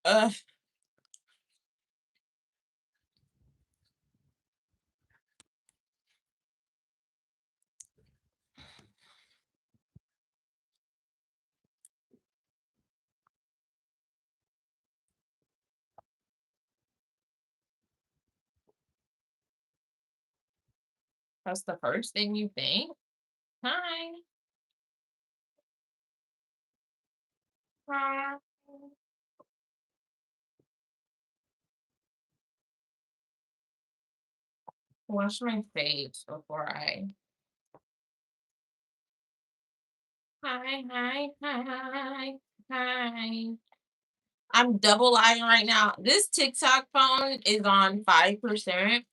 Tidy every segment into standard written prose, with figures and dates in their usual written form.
Uh, that's the first thing you think. Hi. Hi. Wash my face before I. Hi, hi, hi, hi. I'm double eyeing right now. This TikTok phone is on 5%.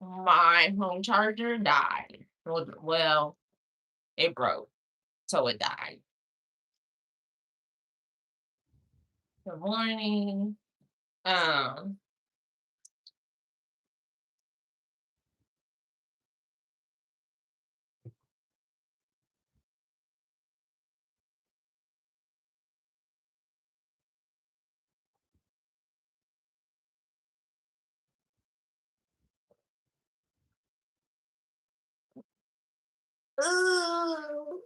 My home charger died. Well, it broke, so it died. Good morning. Um, ooh,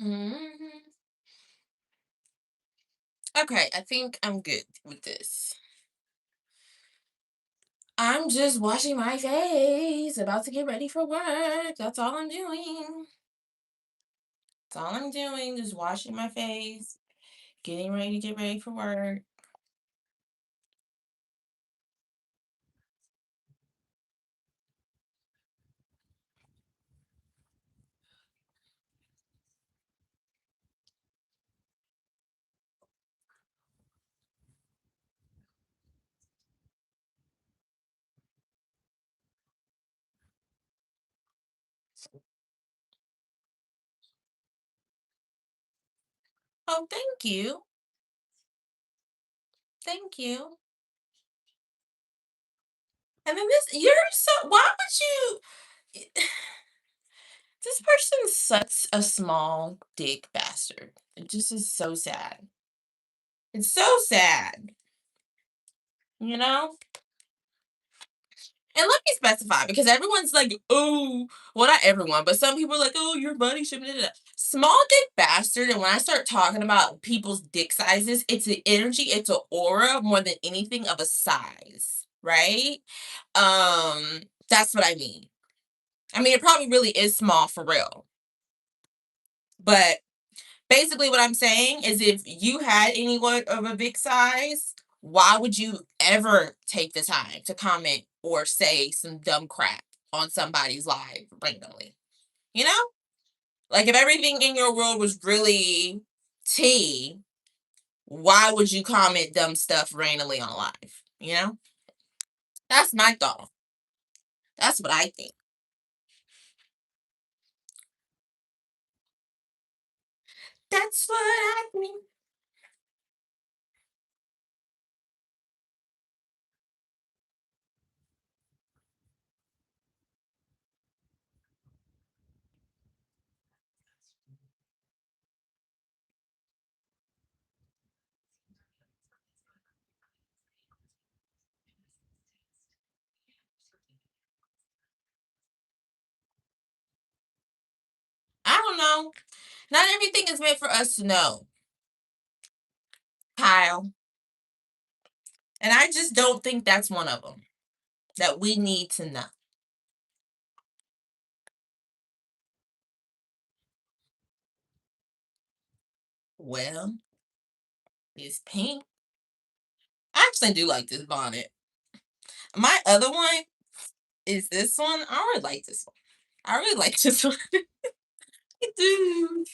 mhm. Okay, I think I'm good with this. I'm just washing my face, about to get ready for work. That's all I'm doing. That's all I'm doing, just washing my face, getting ready to get ready for work. Oh, thank you. Thank you. And then you're so, why would you, this person's such a small dick bastard. It just is so sad. It's so sad, you know? And let me specify because everyone's like, oh, well, not everyone, but some people are like, oh, your body should be. Small dick bastard. And when I start talking about people's dick sizes, it's an energy, it's an aura more than anything of a size, right? Um, that's what I mean. I mean, it probably really is small for real. But basically, what I'm saying is if you had anyone of a big size, why would you ever take the time to comment or say some dumb crap on somebody's live randomly? You know? Like if everything in your world was really tea, why would you comment dumb stuff randomly on live? You know? That's my thought. That's what I think. That's what I think. I don't know. Not everything is meant for us to know, Kyle. And I just don't think that's one of them that we need to know. Well, it's pink. I actually do like this bonnet. My other one is this one. I really like this one. I really like this one. I do.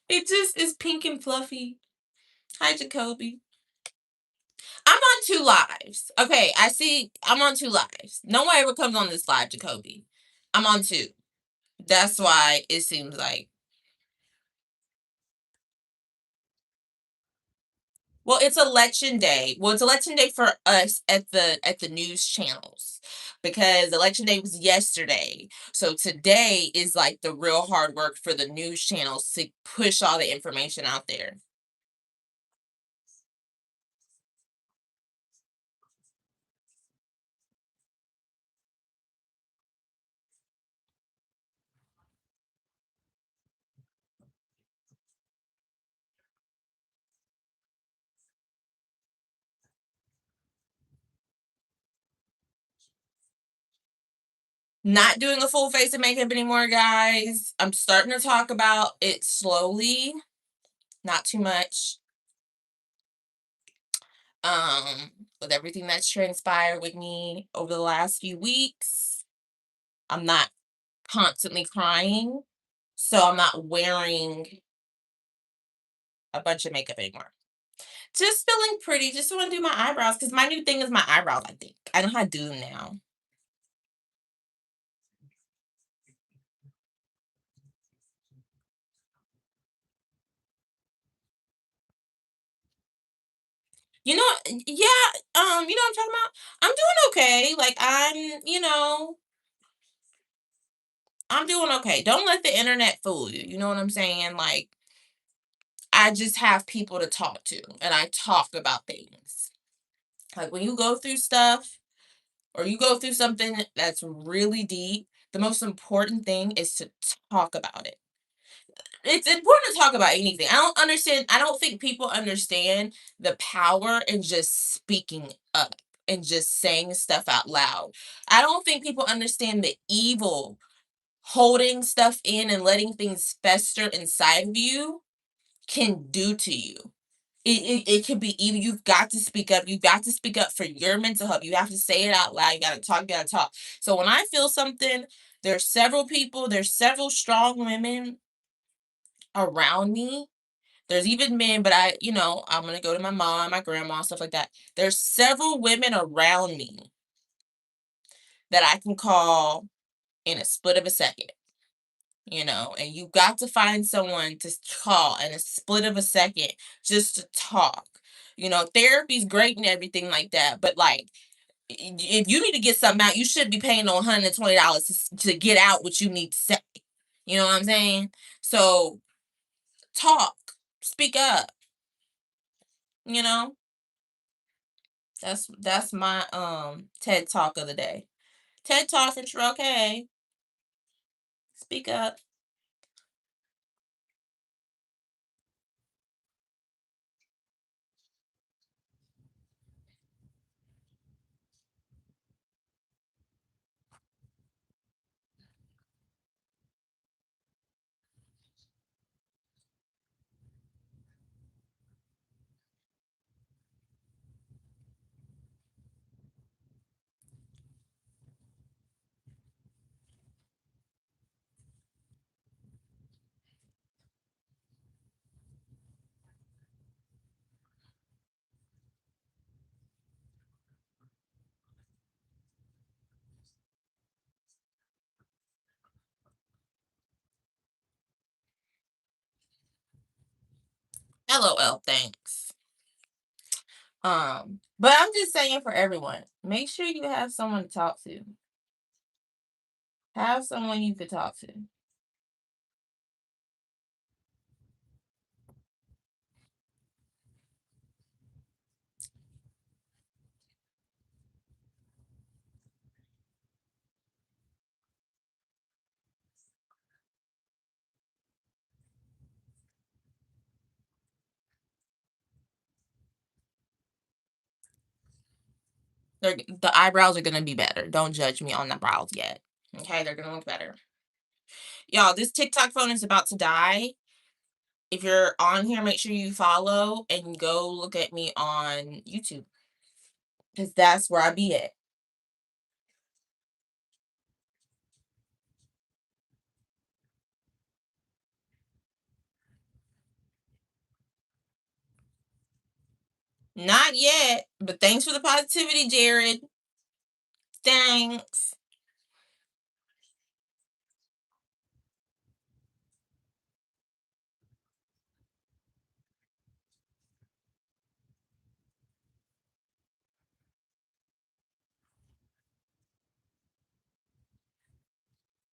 It just is pink and fluffy. Hi, Jacoby. I'm on two lives. Okay, I see. I'm on two lives. No one ever comes on this live, Jacoby. I'm on two. That's why it seems like. Well, it's election day. Well, it's election day for us at the news channels because election day was yesterday. So today is like the real hard work for the news channels to push all the information out there. Not doing a full face of makeup anymore, guys. I'm starting to talk about it slowly, not too much. With everything that's transpired with me over the last few weeks, I'm not constantly crying, so I'm not wearing a bunch of makeup anymore. Just feeling pretty, just want to do my eyebrows because my new thing is my eyebrows, I think. I know how to do them now. You know yeah, you know what I'm talking about? I'm doing okay. Like I'm doing okay. Don't let the internet fool you. You know what I'm saying? Like I just have people to talk to and I talk about things. Like when you go through stuff or you go through something that's really deep, the most important thing is to talk about it. It's important to talk about anything. I don't think people understand the power in just speaking up and just saying stuff out loud. I don't think people understand the evil holding stuff in and letting things fester inside of you can do to you. It could be either you've got to speak up, you've got to speak up for your mental health. You have to say it out loud. You gotta talk. So when I feel something, there's several strong women around me. There's even men, but I'm gonna go to my mom, my grandma, stuff like that. There's several women around me that I can call in a split of a second. And you got to find someone to call in a split of a second just to talk. Therapy's great and everything like that, but like if you need to get something out, you should be paying on $120 to get out what you need to say. You know what I'm saying? So talk, speak up, you know? That's my TED talk of the day. TED talk from CherelleK. Speak up. LOL, thanks. But I'm just saying for everyone, make sure you have someone to talk to. Have someone you could talk to. The eyebrows are gonna be better. Don't judge me on the brows yet. Okay, they're gonna look better. Y'all, this TikTok phone is about to die. If you're on here, make sure you follow and go look at me on YouTube because that's where I be at. Not yet, but thanks for the positivity, Jared. Thanks.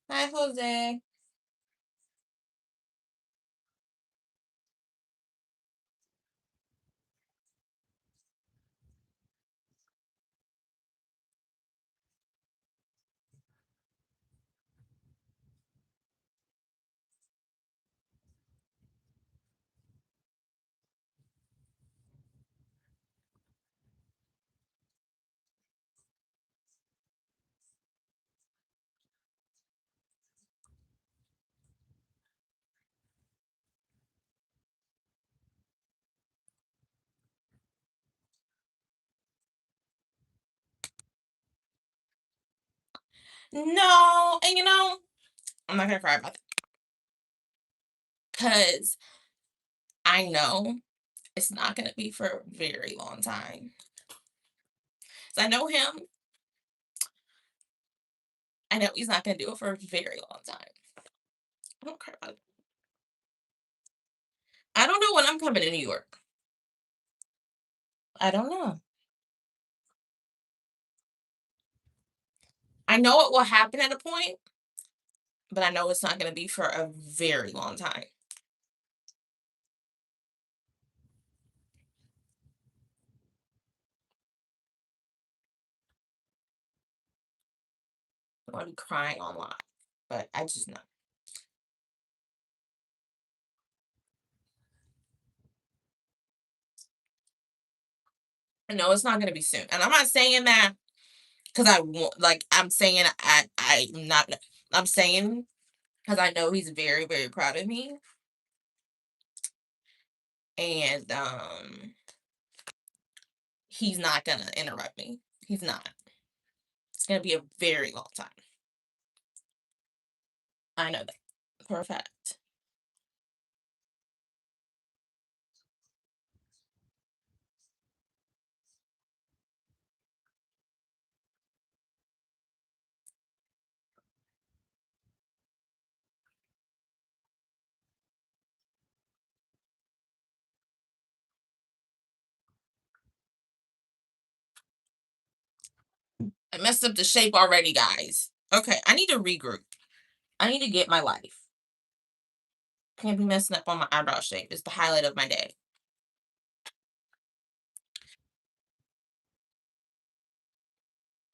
Hi, Jose. No, and I'm not gonna cry about that because I know it's not gonna be for a very long time. 'Cause I know him. I know he's not gonna do it for a very long time. I don't care about it. I don't know when I'm coming to New York. I don't know. I know it will happen at a point, but I know it's not gonna be for a very long time. I'm gonna be crying online, but I just know. I know it's not gonna be soon, and I'm not saying that because I want. Like I'm saying, I'm not. I'm saying because I know he's very, very proud of me, and he's not gonna interrupt me. He's not. It's gonna be a very long time. I know that for a fact. I messed up the shape already, guys. Okay, I need to regroup. I need to get my life. Can't be messing up on my eyebrow shape. It's the highlight of my day.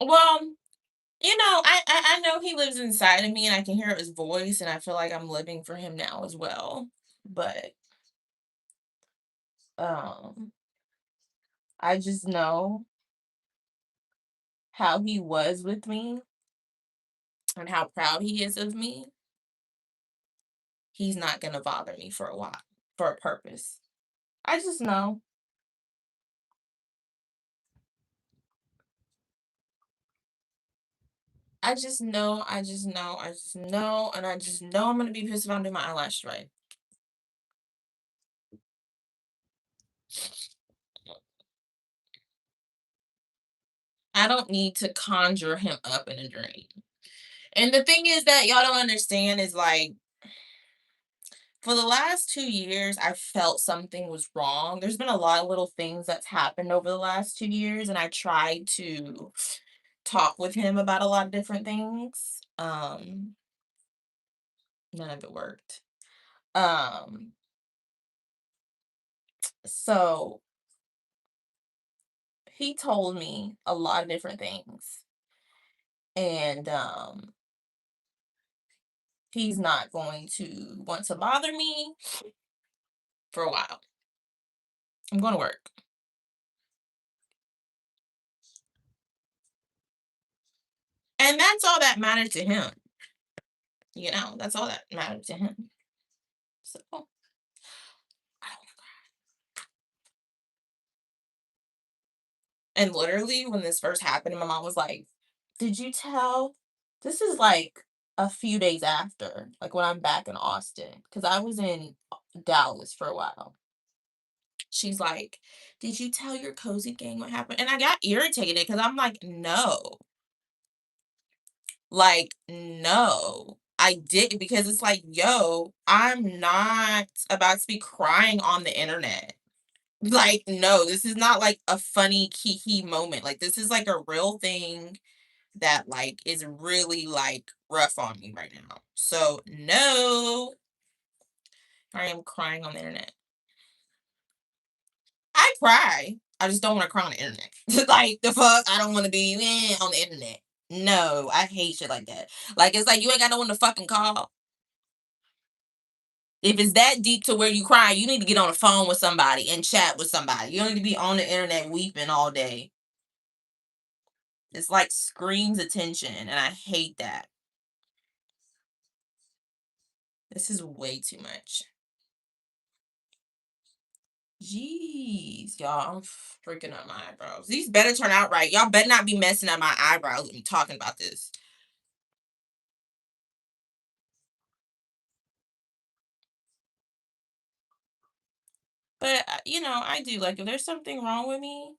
Well, I know he lives inside of me and I can hear his voice and I feel like I'm living for him now as well. But um I just know how he was with me and how proud he is of me. He's not gonna bother me for a while for a purpose. I just know. I just know, and I just know I'm gonna be pissed if I don't do my eyelash right. I don't need to conjure him up in a dream. And the thing is that y'all don't understand is like for the last 2 years, I felt something was wrong. There's been a lot of little things that's happened over the last 2 years, and I tried to talk with him about a lot of different things. None of it worked. Um, so he told me a lot of different things, and he's not going to want to bother me for a while. I'm going to work, and that's all that mattered to him. That's all that mattered to him. So, and literally, when this first happened, my mom was like, "Did you tell?" This is like a few days after, like when I'm back in Austin, because I was in Dallas for a while. she's like, "Did you tell your cozy gang what happened?" And I got irritated because I'm like, "No, like, no, I didn't," because it's like, yo, I'm not about to be crying on the internet. Like, no, this is not like a funny kiki moment. Like, this is like a real thing that like is really like rough on me right now. So no, I am crying on the internet. I cry. I just don't want to cry on the internet. Like the fuck, I don't want to be on the internet. No, I hate shit like that. Like it's like you ain't got no one to fucking call. If it's that deep to where you cry, you need to get on the phone with somebody and chat with somebody. You don't need to be on the internet weeping all day. It's like screams attention, and I hate that. This is way too much. Jeez, y'all, I'm freaking up my eyebrows. These better turn out right. Y'all better not be messing up my eyebrows with me talking about this. But I do like if there's something wrong with me,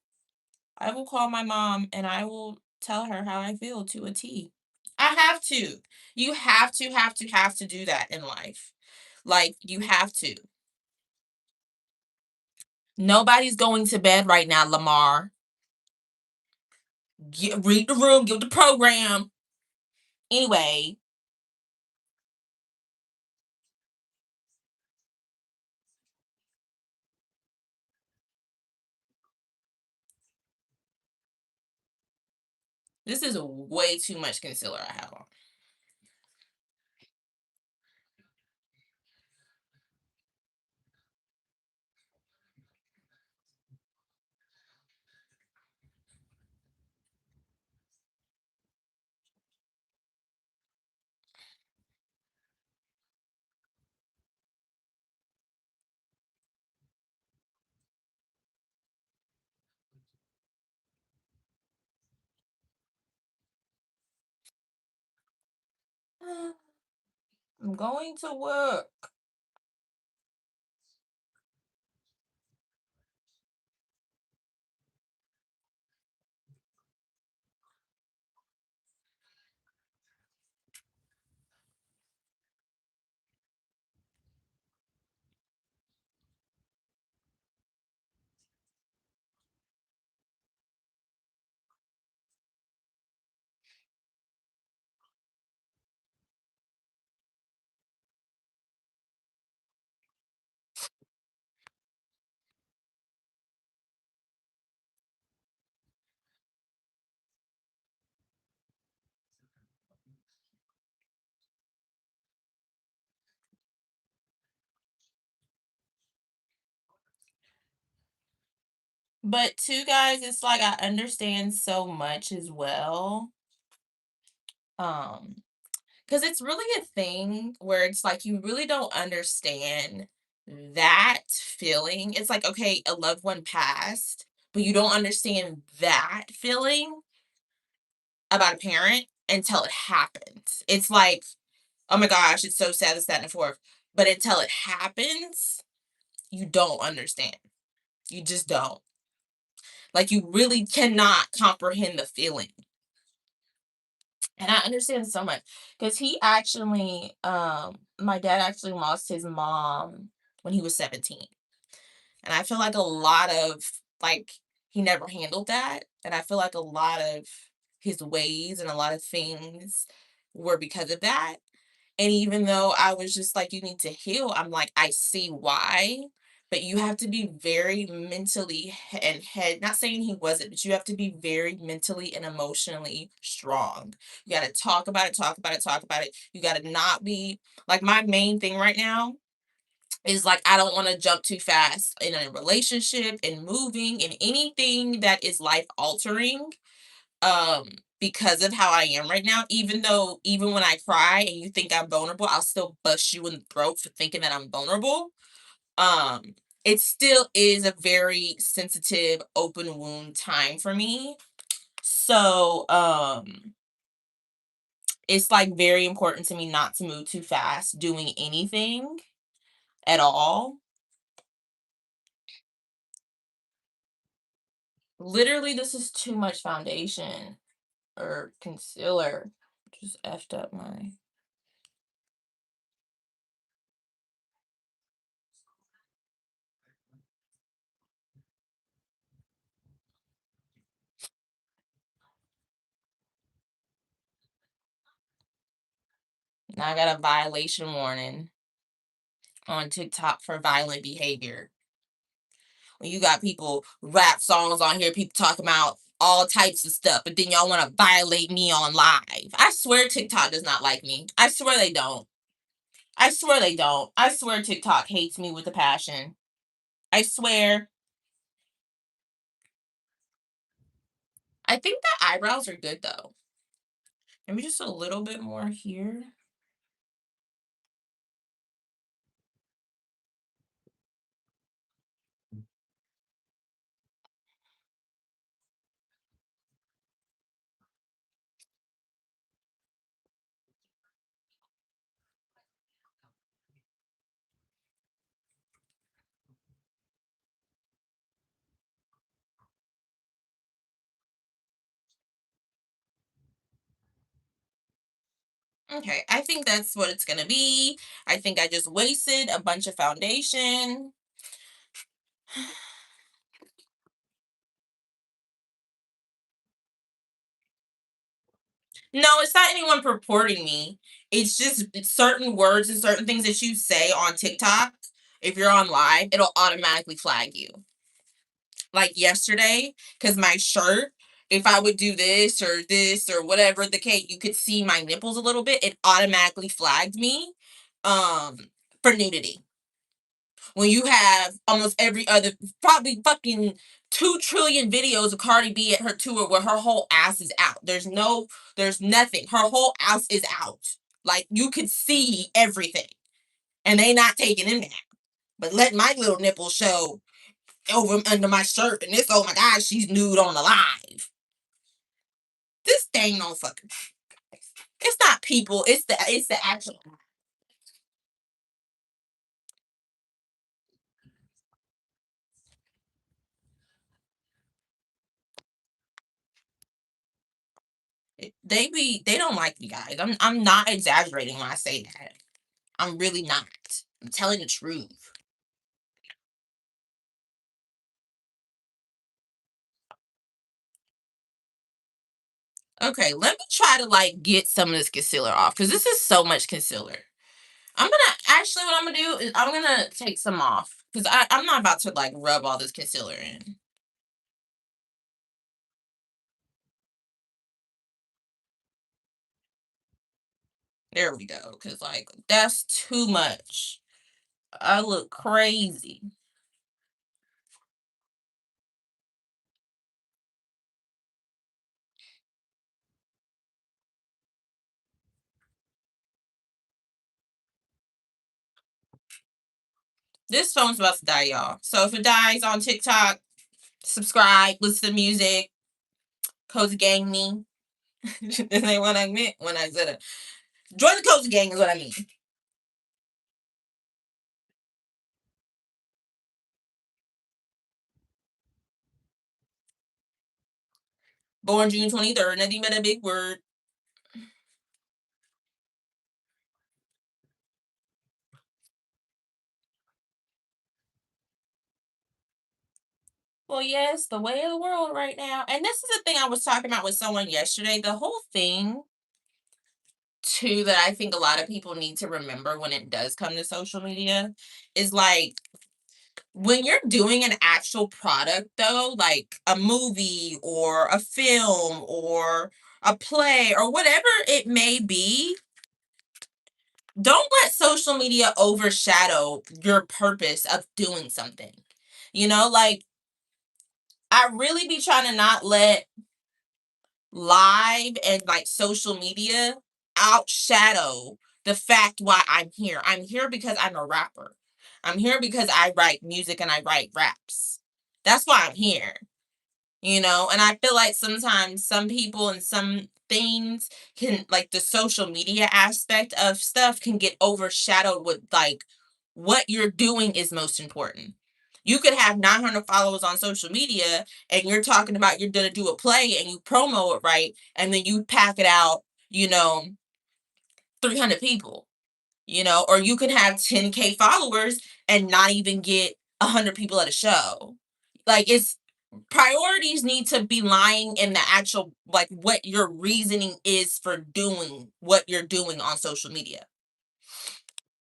I will call my mom and I will tell her how I feel to a T. I have to. You have to do that in life. Like you have to. Nobody's going to bed right now, Lamar. Read the room, give the program. Anyway, this is way too much concealer I have on. I'm going to work. But two guys, it's like I understand so much as well. Um, because it's really a thing where it's like you really don't understand that feeling. It's like, okay, a loved one passed, but you don't understand that feeling about a parent until it happens. It's like, oh my gosh, it's so sad, it's that and the fourth. But until it happens, you don't understand. You just don't. Like you really cannot comprehend the feeling. And I understand so much because he actually, my dad actually lost his mom when he was 17. And I feel like a lot of, like, he never handled that. And I feel like a lot of his ways and a lot of things were because of that. And even though I was just like, you need to heal, I'm like, I see why. But you have to be very mentally and head, not saying he wasn't, but you have to be very mentally and emotionally strong. You got to talk about it, talk about it, talk about it. You got to not be like my main thing right now is like I don't want to jump too fast in a relationship and moving and anything that is life altering um because of how I am right now. Even though even when I cry and you think I'm vulnerable, I'll still bust you in the throat for thinking that I'm vulnerable. um it still is a very sensitive open wound time for me. So it's like very important to me not to move too fast doing anything at all. Literally, this is too much foundation or concealer. Just effed up my. Now I got a violation warning on TikTok for violent behavior. When you got people rap songs on here, people talking about all types of stuff, but then y'all want to violate me on live. I swear TikTok does not like me. I swear they don't. I swear they don't. I swear TikTok hates me with a passion. I swear. I think the eyebrows are good though. Maybe just a little bit more here. Okay, I think that's what it's gonna be. I think I just wasted a bunch of foundation. No, it's not anyone purporting me. It's just certain words and certain things that you say on TikTok. If you're on live, it'll automatically flag you. Like yesterday, because my shirt, if I would do this or whatever the case, you could see my nipples a little bit. It automatically flagged me um for nudity. When you have almost every other, probably fucking 2 trillion videos of Cardi B at her tour where her whole ass is out. There's nothing. Her whole ass is out. Like you could see everything, and they not taking in that. But let my little nipple show over under my shirt, and this, oh my gosh, she's nude on the live. This thing no fucking. It's not people. It's the actual. They don't like you guys. I'm not exaggerating when I say that. I'm really not. I'm telling the truth. Okay, let me try to like get some of this concealer off because this is so much concealer. I'm gonna actually what I'm gonna do is I'm gonna take some off because I'm not about to like rub all this concealer in. There we go. Cause like that's too much. I look crazy. This phone's about to die, y'all. So if it dies on TikTok, subscribe, listen to music, cozy gang me. This ain't what I meant when I said it. Join the cozy gang is what I mean. Born June 23rd, nothing but a big word. Well, yes, the way of the world right now. And this is the thing I was talking about with someone yesterday. The whole thing, too, that I think a lot of people need to remember when it does come to social media is like when you're doing an actual product, though, like a movie or a film or a play or whatever it may be, don't let social media overshadow your purpose of doing something. Like I really be trying to not let live and like social media outshadow the fact why I'm here. I'm here because I'm a rapper. I'm here because I write music and I write raps. That's why I'm here. And I feel like sometimes some people and some things can like the social media aspect of stuff can get overshadowed with like what you're doing is most important. You could have 900 followers on social media and you're talking about you're going to do a play and you promo it right and then you pack it out, you know, 300 people, or you can have 10K followers and not even get 100 people at a show. Like, it's priorities need to be lying in the actual, like, what your reasoning is for doing what you're doing on social media.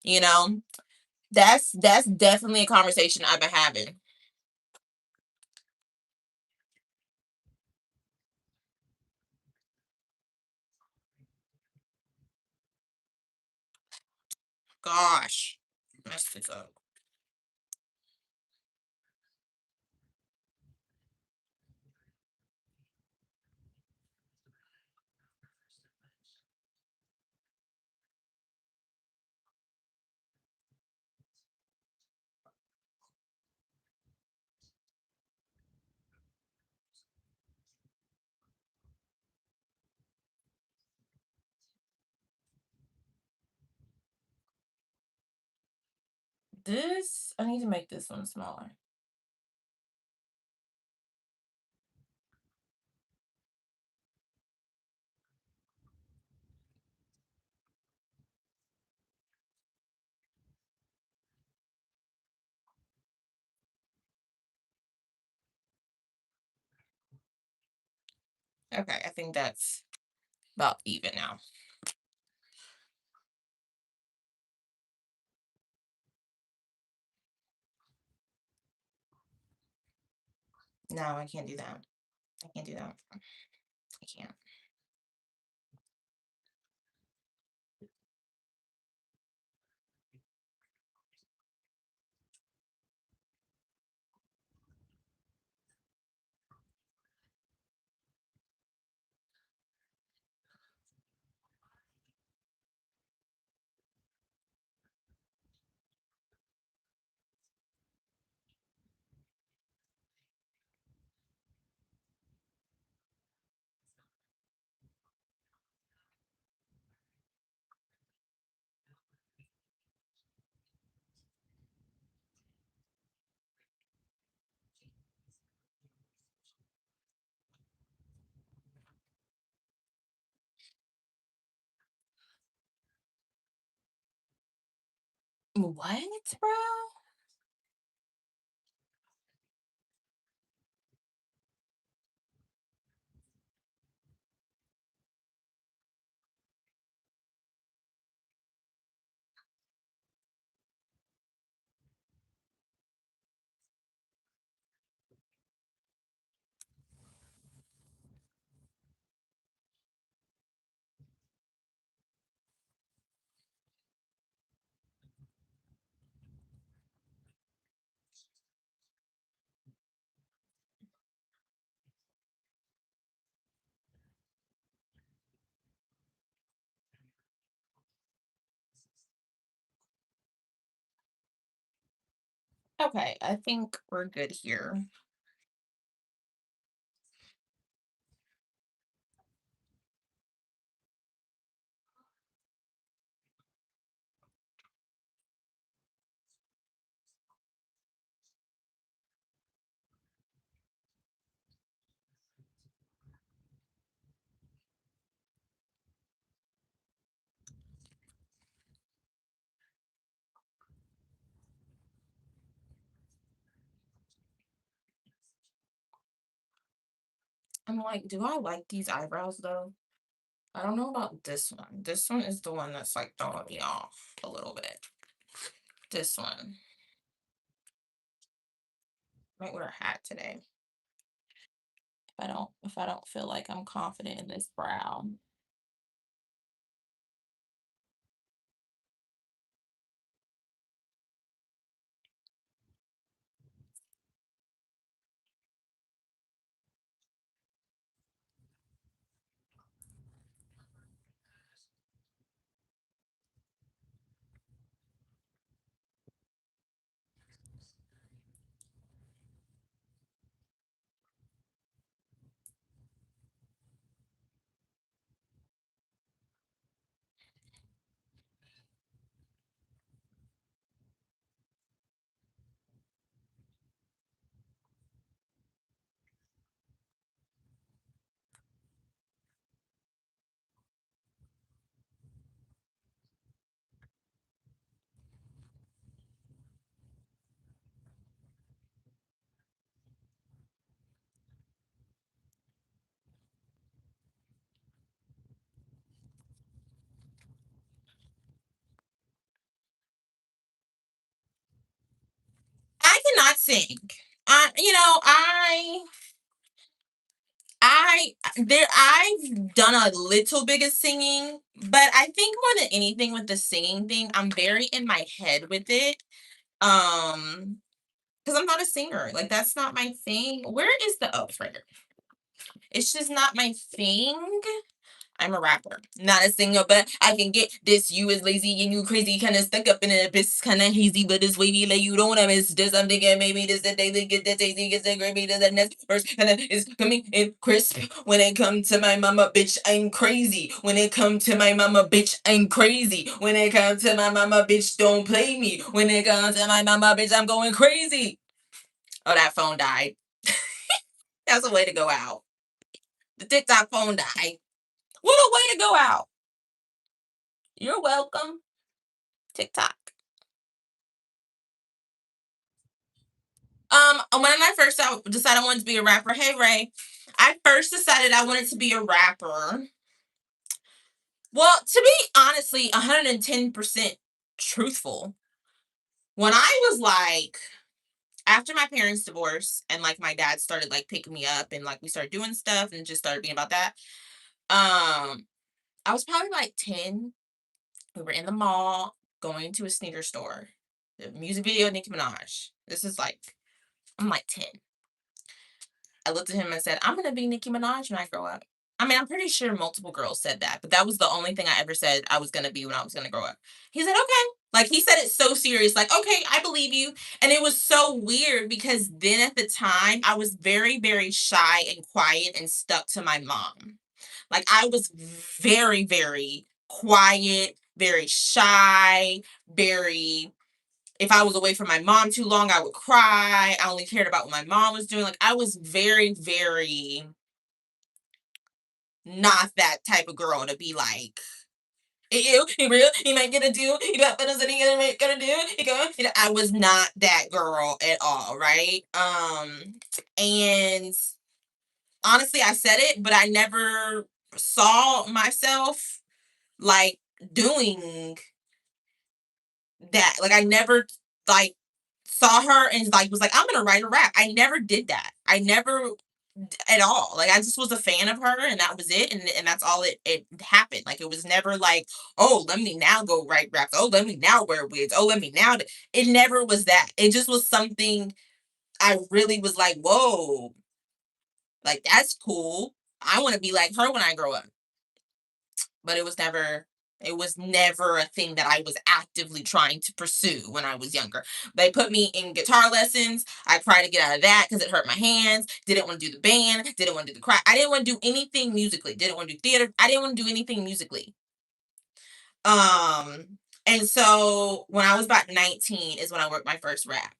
You know, that's definitely a conversation I've been having. Gosh, mess this up. This I need to make this one smaller. Okay, I think that's about even now. No, I can't do that. I can't do that. I can't. What, bro? Okay, I think we're good here. I'm like, do I like these eyebrows though? I don't know about this one. This one is the one that's like throwing me off a little bit. This one. Might wear a hat today. If I don't feel like I'm confident in this brow. sing. You know, I've done a little bit of singing, but I think more than anything with the singing thing, I'm very in my head with it. Um, because I'm not a singer. Like that's not my thing. Where is the right here. It's just not my thing. I'm a rapper, not a singer, but I can get this. You is lazy and you crazy, kind of stuck up in an abyss, kind of hazy, but it's wavy like you don't want to miss this. I'm thinking maybe this that they get that tasty, gets that gravy, that next verse kind of is coming in crisp. When it come to my mama, bitch, I'm crazy. When it come to my mama, bitch, I'm crazy. When it comes to my mama, bitch, don't play me. When it comes to my mama, bitch, I'm going crazy. Oh, that phone died. That's a way to go out. The TikTok phone died. What a way to go out. You're welcome. TikTok. When I first decided I wanted to be a rapper, hey Ray, I first decided I wanted to be a rapper. Well, to be honestly 110% truthful, when I was like, after my parents' divorce and like my dad started like picking me up and like we started doing stuff and just started being about that, I was probably like 10. We were in the mall going to a sneaker store. The music video, Nicki Minaj. This is like, I'm like 10. I looked at him and said, I'm going to be Nicki Minaj when I grow up. I mean, I'm pretty sure multiple girls said that, but that was the only thing I ever said I was going to be when I was going to grow up. He said, okay. Like, he said it so serious, like, okay, I believe you. And it was so weird because then at the time, I was very, very shy and quiet and stuck to my mom. Like, I was very, very quiet, very shy, very if I was away from my mom too long, I would cry. I only cared about what my mom was doing. Like I was very, very not that type of girl to be like, ew, he real, he might get a do, he got better than he gonna do. He go, you know, I was not that girl at all, right? And honestly, I said it, but I never saw myself like doing that. Like I never like saw her and like was like, I'm gonna write a rap. I never did that. I never at all. Like I just was a fan of her and that was it. And that's all it happened. Like it was never like, oh, let me now go write raps. Oh, let me now wear wigs. Oh, let me now. It never was that. It just was something I really was like, whoa, like that's cool. I want to be like her when I grow up. But it was never a thing that I was actively trying to pursue when I was younger. They put me in guitar lessons. I tried to get out of that because it hurt my hands. Didn't want to do the band. Didn't want to do the cry. I didn't want to do anything musically. Didn't want to do theater. I didn't want to do anything musically. Um, and so when I was about 19 is when I worked my first rap.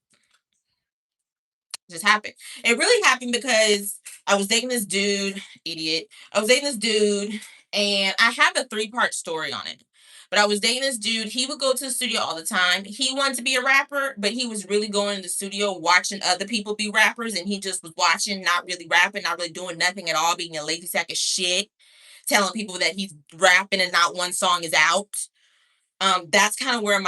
Just happened. It really happened because I was dating this dude, idiot. I was dating this dude, and I have a three-part story on it. But I was dating this dude. He would go to the studio all the time. He wanted to be a rapper, but he was really going to the studio watching other people be rappers, and he just was watching, not really rapping, not really doing nothing at all, being a lazy sack of shit, telling people that he's rapping and not one song is out. That's kind of where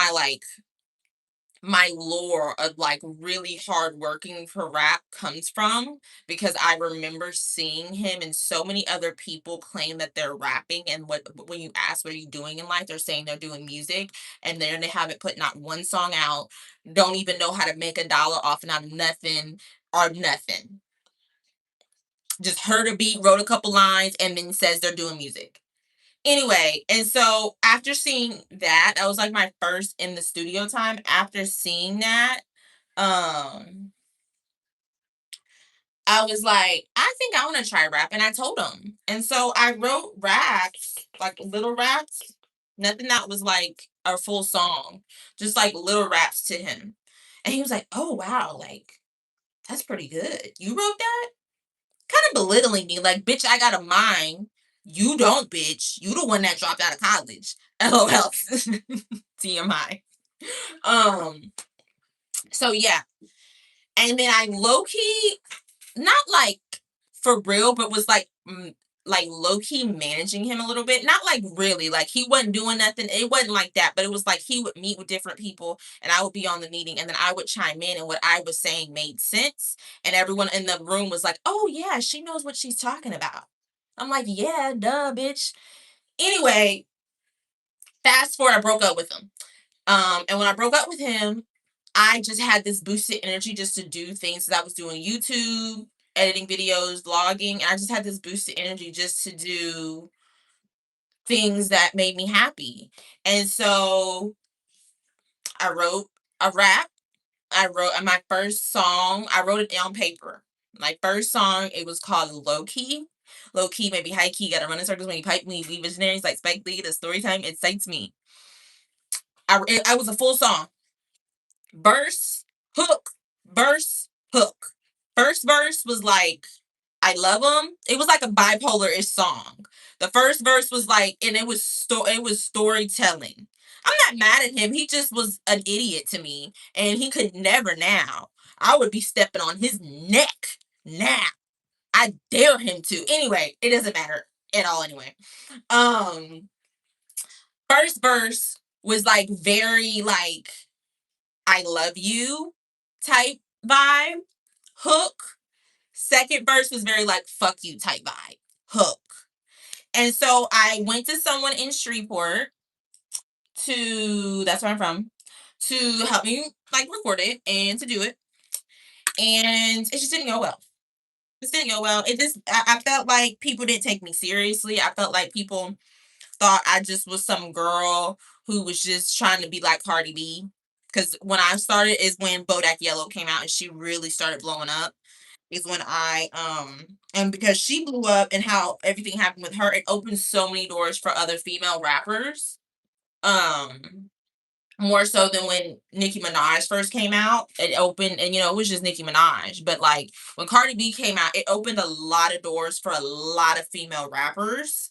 my lore of like really hard working for rap comes from because I remember seeing him and so many other people claim that they're rapping and what when you ask what are you doing in life they're saying they're doing music and then they haven't put not one song out, don't even know how to make a dollar off and out of nothing or nothing, just heard a beat, wrote a couple lines and then says they're doing music. Anyway, and so after seeing that, that was like my first in the studio time. After seeing that, um, I was like, I think I want to try rap. And I told him. And so I wrote raps, like little raps, nothing that was like a full song, just like little raps to him. And he was like, oh, wow, like that's pretty good. You wrote that? Kind of belittling me, like, bitch, I got a mind. You don't, bitch. You the one that dropped out of college. LOL. TMI. Um, so yeah. And then I low key, not like for real, but was like low key managing him a little bit. Not like really, like he wasn't doing nothing. It wasn't like that, but it was like he would meet with different people and I would be on the meeting and then I would chime in and what I was saying made sense. And everyone in the room was like, oh yeah, she knows what she's talking about. I'm like, yeah, duh, bitch. Anyway, fast forward, I broke up with him. And when I broke up with him, I just had this boosted energy just to do things that I was doing YouTube, editing videos, vlogging. And I just had this boosted energy just to do things that made me happy. And so I wrote a rap. I wrote my first song. I wrote it on paper. My first song, it was called Low Key. Low key, maybe high key. Gotta run in circles when you pipe me. We visionaries like Spike Lee. The story time excites me. I was a full song. Verse, hook, verse, hook. First verse was like, I love him. It was like a bipolar-ish song. The first verse was like, and it was storytelling. I'm not mad at him. He just was an idiot to me, and he could never now. I would be stepping on his neck now. I dare him to. Anyway, it doesn't matter at all. Anyway, um, first verse was like very like I love you type vibe. Hook. Second verse was very like fuck you type vibe. Hook. And so I went to someone in Shreveport to that's where I'm from to help me like record it and to do it. And it just didn't go well. It just didn't go well. I felt like people didn't take me seriously. I felt like people thought I just was some girl who was just trying to be like Cardi B. Because when I started is when Bodak Yellow came out and she really started blowing up. Is when and because she blew up and how everything happened with her, it opened so many doors for other female rappers. Um, More so than when Nicki Minaj first came out. It opened, and it was just Nicki Minaj. But like when Cardi B came out, it opened a lot of doors for a lot of female rappers.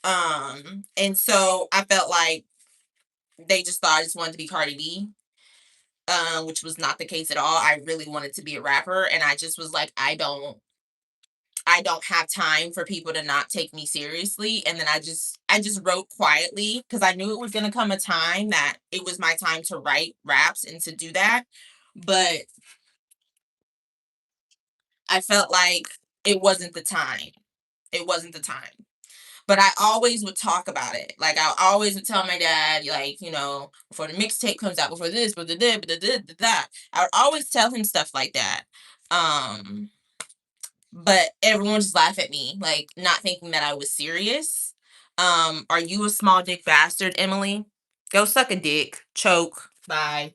And so I felt like they just thought I just wanted to be Cardi B. Which was not the case at all. I really wanted to be a rapper, and I just was like, I don't have time for people to not take me seriously. And then I just wrote quietly because I knew it was gonna come a time that it was my time to write raps and to do that. But I felt like it wasn't the time. It wasn't the time. But I always would talk about it. Like I always would tell my dad, like, before the mixtape comes out, before this, before the that. I would always tell him stuff like that. Um but everyone just laughed at me, like not thinking that I was serious. Are you a small dick bastard, Emily? Go suck a dick. Choke. Bye.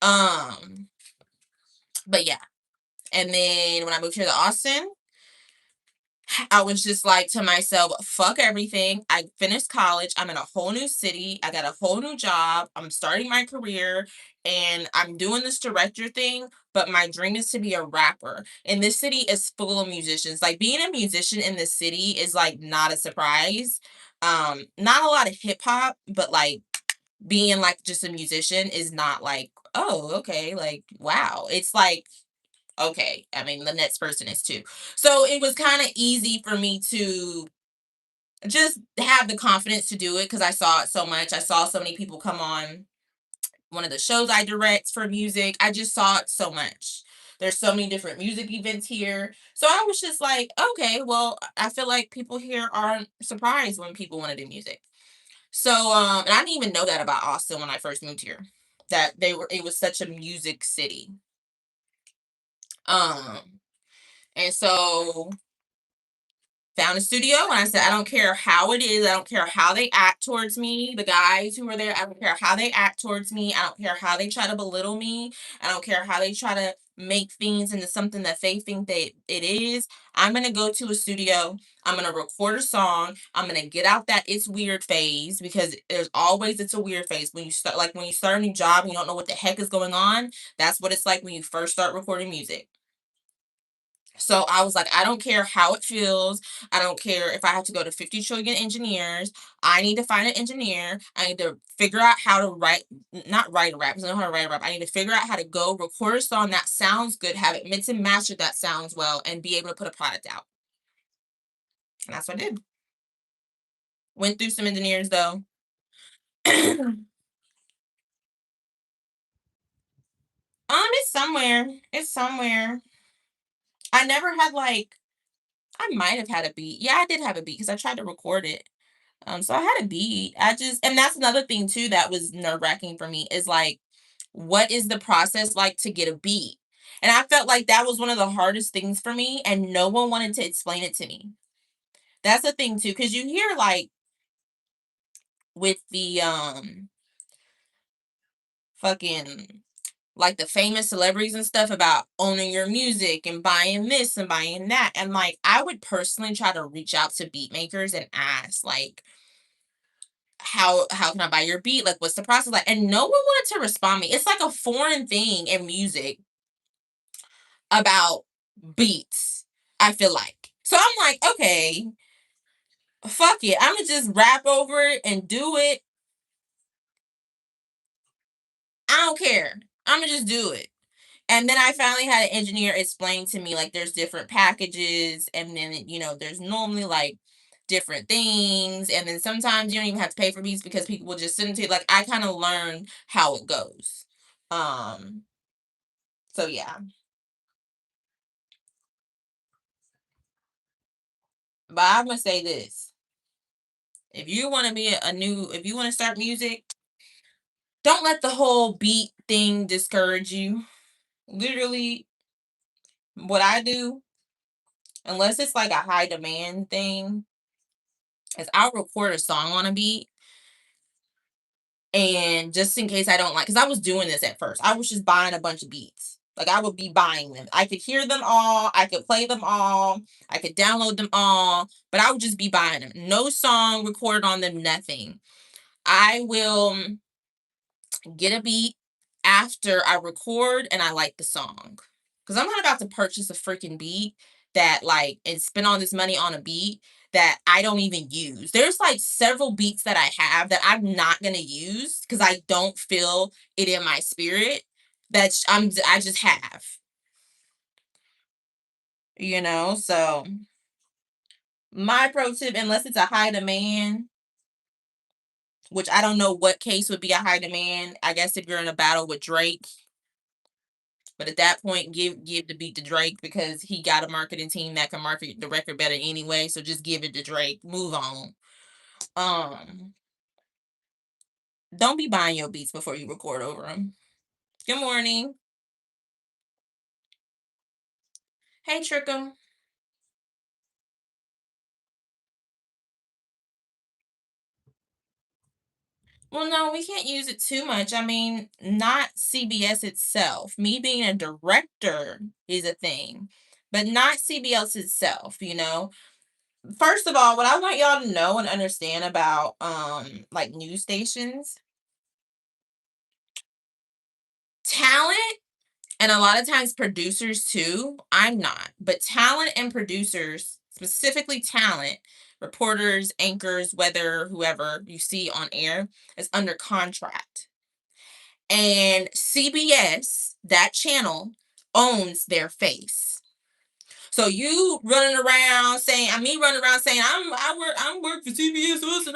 Um, but yeah. And then when I moved here to Austin, I was just like to myself, fuck everything. I finished college. I'm in a whole new city. I got a whole new job. I'm starting my career and I'm doing this director thing. But my dream is to be a rapper. And this city is full of musicians. Like being a musician in this city is like not a surprise. Not a lot of hip hop, but like being like just a musician is not like, oh, okay, like wow. It's like okay. I mean, the next person is too. So it was kind of easy for me to just have the confidence to do it because I saw it so much. I saw so many people come on one of the shows I direct for music. I just saw it so much. There's so many different music events here. So I was just like, okay, well, I feel like people here aren't surprised when people want to do music. So and I didn't even know that about Austin when I first moved here. That it was such a music city. Um and so found a studio and I said, I don't care how it is. I don't care how they act towards me. The guys who were there, I don't care how they act towards me. I don't care how they try to belittle me. I don't care how they try to make things into something that they think that it is. I'm going to go to a studio. I'm going to record a song. I'm going to get out that it's weird phase because there's always it's a weird phase. When you start, like when you start a new job and you don't know what the heck is going on, that's what it's like when you first start recording music. So I was like, I don't care how it feels. I don't care if I have to go to 50 trillion engineers. I need to find an engineer. I need to figure out how to not write a rap, because I don't know how to write a rap. I need to figure out how to go record a song that sounds good, have it mix and mastered that sounds well, and be able to put a product out. And that's what I did. Went through some engineers though. It's somewhere. It's somewhere. I never had like I might have had a beat. Yeah, I did have a beat because I tried to record it. So I had a beat. I just and that's another thing too that was nerve-wracking for me is like, what is the process like to get a beat? And I felt like that was one of the hardest things for me, and no one wanted to explain it to me. That's the thing too, because you hear like with the fucking like the famous celebrities and stuff about owning your music and buying this and buying that. And like I would personally try to reach out to beat makers and ask like how can I buy your beat? Like what's the process like? And no one wanted to respond me. It's like a foreign thing in music about beats, I feel like. So I'm like, okay, fuck it. I'm gonna just rap over it and do it. I don't care. I'm gonna just do it. And then I finally had an engineer explain to me like there's different packages, and then there's normally like different things, and then sometimes you don't even have to pay for beats because people will just send it to you. Like I kind of learned how it goes. Um, so yeah. But I'm gonna say this. If you want to be if you want to start music, don't let the whole beat thing discourage you. Literally, what I do, unless it's like a high demand thing, is I'll record a song on a beat. And just in case I don't like, because I was doing this at first, I was just buying a bunch of beats. Like I would be buying them. I could hear them all, I could play them all, I could download them all, but I would just be buying them. No song recorded on them, nothing. I will get a beat after I record and I like the song. Because I'm not about to purchase a freaking beat that like and spend all this money on a beat that I don't even use. There's like several beats that I have that I'm not gonna use because I don't feel it in my spirit. I just have, So my pro tip, unless it's a high demand, which I don't know what case would be a high demand. I guess if you're in a battle with Drake, but at that point, give the beat to Drake because he got a marketing team that can market the record better anyway. So just give it to Drake. Move on. Um, don't be buying your beats before you record over them. Good morning. Hey, Trickle. Well, no, we can't use it too much. I mean, not CBS itself. Me being a director is a thing, but not CBS itself. First of all, what I want y'all to know and understand about like news stations, talent, and a lot of times producers too. I'm not, but talent and producers, specifically talent, reporters, anchors, whether whoever you see on air is under contract. And CBS, that channel, owns their face. So you running around saying, I mean, running around saying, I'm work for CBS Austin.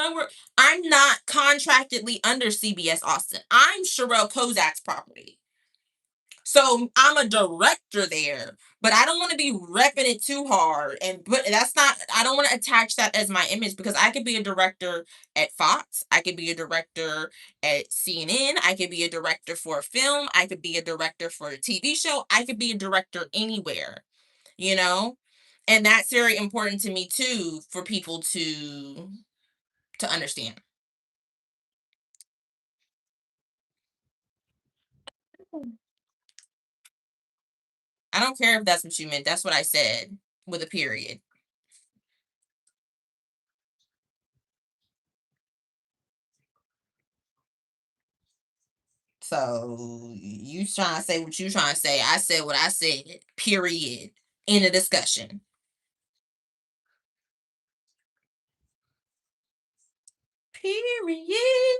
I'm not contractedly under CBS Austin. I'm Sherelle Kozak's property. So I'm a director there, but I don't want to be repping it too hard. But that's not, I don't want to attach that as my image because I could be a director at Fox. I could be a director at CNN. I could be a director for a film. I could be a director for a TV show. I could be a director anywhere, you know? And that's very important to me too for people to understand. I don't care if that's what you meant. That's what I said with a period. So you trying to say what you trying to say. I said what I said. Period. In a discussion. Period.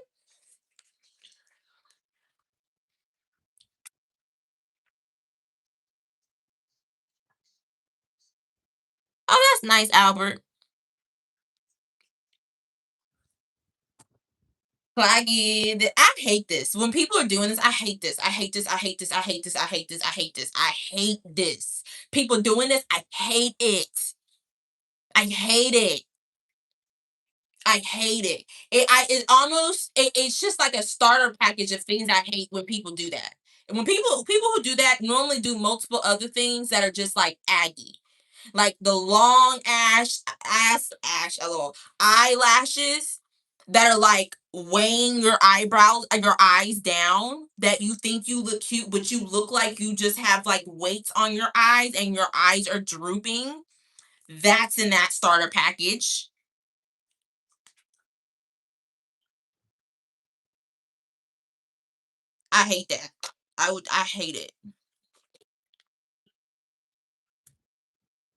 Oh, that's nice, Albert. Flagged. I hate this. When people are doing this, I hate this. I hate this. I hate this. I hate this. I hate this. I hate this. I hate this. People doing this, I hate it. I hate it. I hate it. It almost it's just like a starter package of things I hate when people do that. And when people who do that normally do multiple other things that are just like aggy. Like the long lol, eyelashes that are like weighing your eyebrows and your eyes down that you think you look cute, but you look like you just have like weights on your eyes and your eyes are drooping. That's in that starter package. I hate that. I hate it.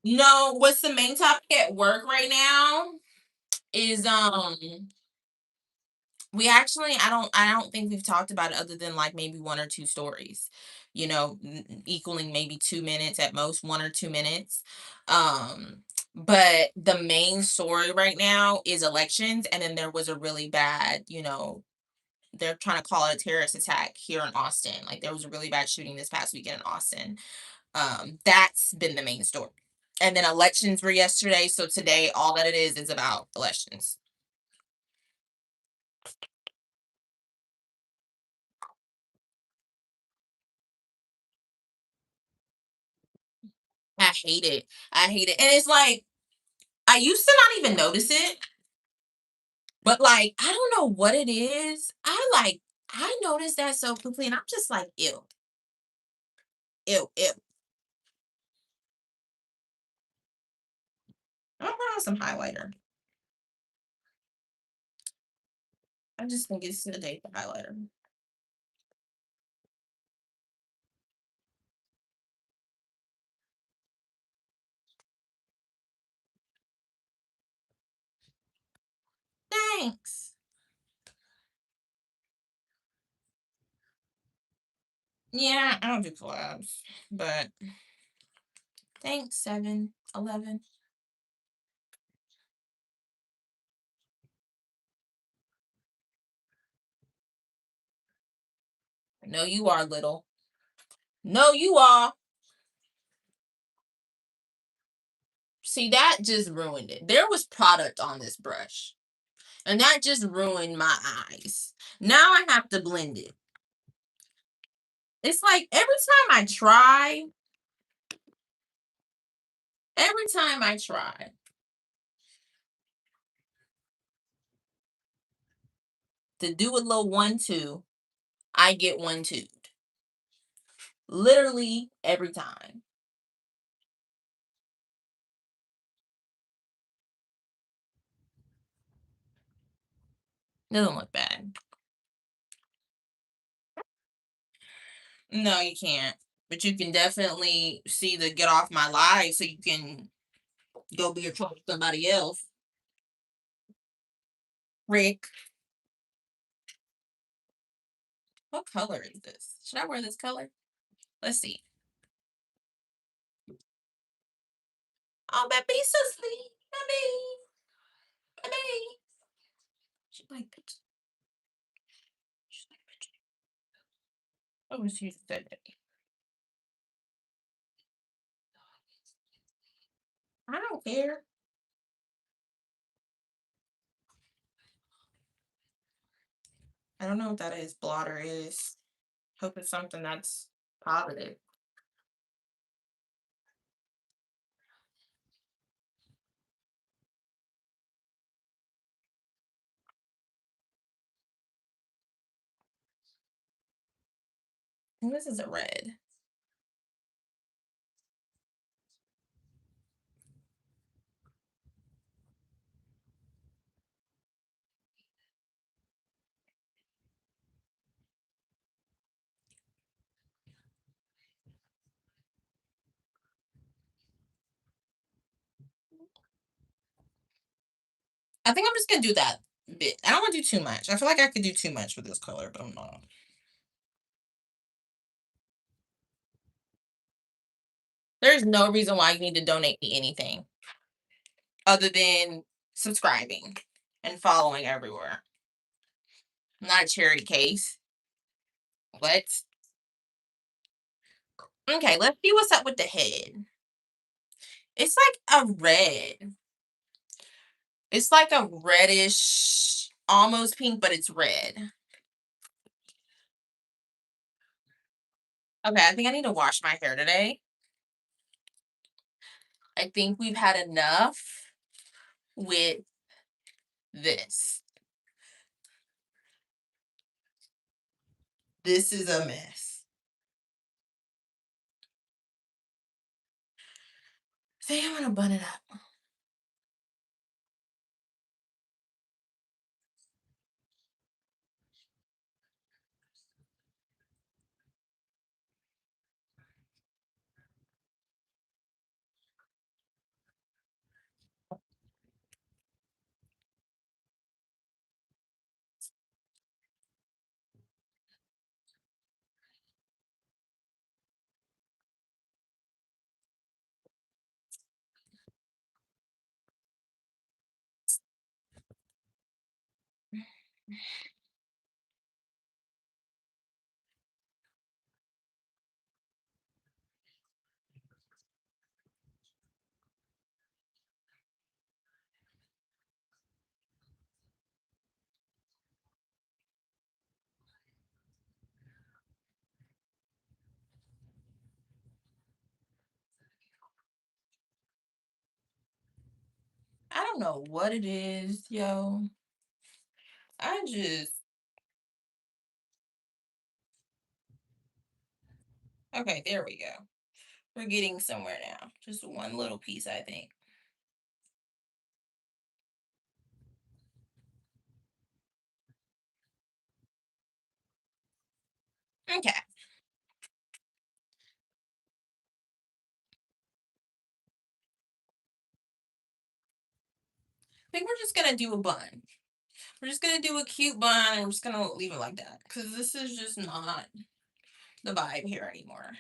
No, what's the main topic at work right now is we actually I don't think we've talked about it other than like maybe one or two stories. Equaling maybe 2 minutes at most, 1 or 2 minutes. But the main story right now is elections, and then there was a really bad, they're trying to call it a terrorist attack here in Austin. Like there was a really bad shooting this past weekend in Austin. That's been the main story. And then elections were yesterday, so today all that it is about elections. I hate it. I hate it. And it's like I used to not even notice it, but like I don't know what it is. I noticed that so quickly and I'm just like, ew, ew, ew. I'm gonna put on some highlighter. I just think it's the day for highlighter. Thanks. Yeah, I don't do collabs, but thanks, 7-Eleven. No, you are little. No, you are. See, that just ruined it. There was product on this brush, and that just ruined my eyes. Now I have to blend it. It's like every time I try to do a little 1-2, I get 1-2'd. Literally every time. Doesn't look bad. No, you can't. But you can definitely see the get off my live so you can go be a troll with somebody else. Rick, what color is this? Should I wear this color? Let's see. Oh, baby's so sweet. Baby, baby. She like bitch. She's like bitch. Oh, she's dead. I don't care. I don't know what that is. Blotter is. Hope it's something that's positive. And this is a red. I think I'm just gonna do that bit. I don't want to do too much. I feel like I could do too much with this color, but I'm not. There's no reason why you need to donate me anything other than subscribing and following everywhere. Not a cherry case. What? Okay, let's see what's up with the head. It's like a red. It's like a reddish, almost pink, but it's red. Okay, I think I need to wash my hair today. I think we've had enough with this. This is a mess. I think I'm gonna bun it up. I don't know what it is, yo. I just okay, there we go. We're getting somewhere now. Just one little piece, I think. Okay. I think we're just gonna do a bun. We're just gonna do a cute bun and we're just gonna leave it like that. Cause this is just not the vibe here anymore.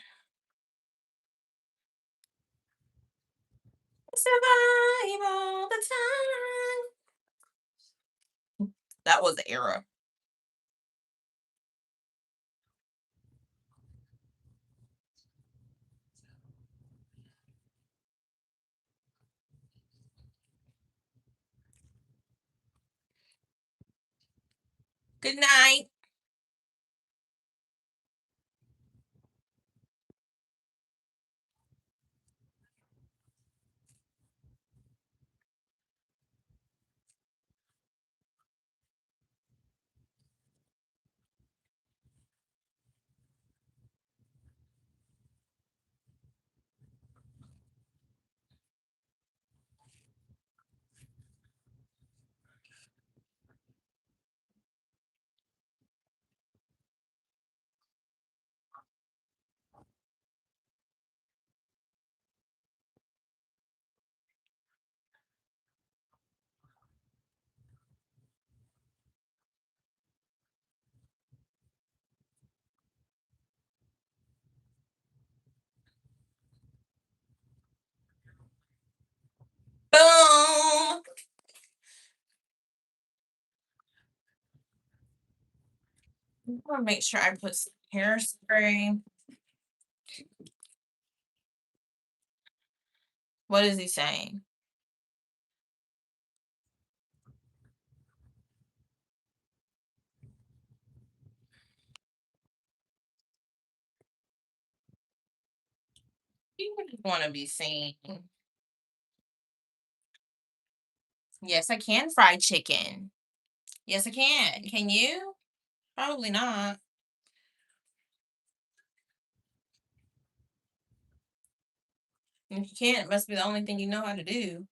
It's the vibe all the time. That was the era. Good night. Boom. I want to make sure I put some hairspray. What is he saying? You just want to be seen. Yes, I can fry chicken. Yes, I can. Can you? Probably not. If you can't, it must be the only thing you know how to do.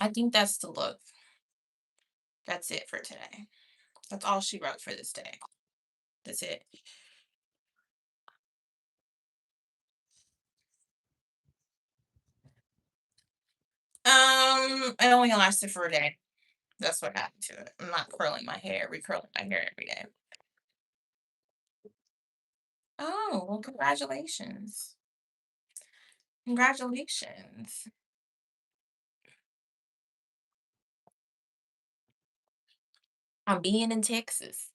I think that's the look. That's it for today. That's all she wrote for this day. That's it. It only lasted for a day. That's what happened to it. I'm not curling my hair, recurling my hair every day. Oh, well, congratulations. Congratulations. On being in Texas.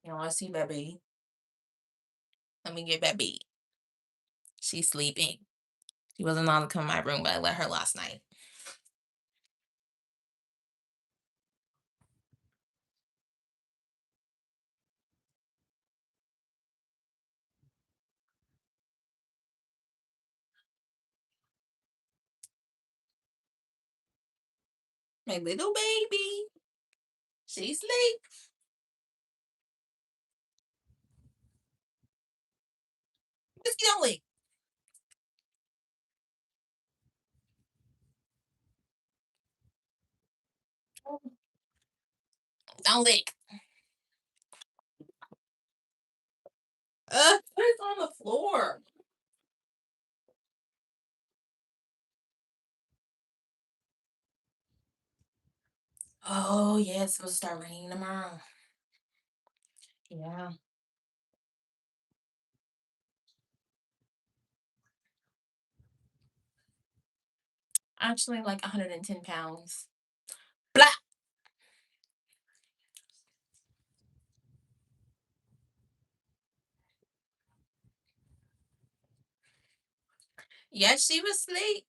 You know, I see baby. Let me get baby. She's sleeping. She wasn't allowed to come in my room, but I let her last night. My little baby. She sleep. Just don't lick. Don't lick. It's on the floor. Oh, yeah, it's supposed to start raining tomorrow. Yeah. Actually, like 110 pounds. Blah. Yes, she was asleep.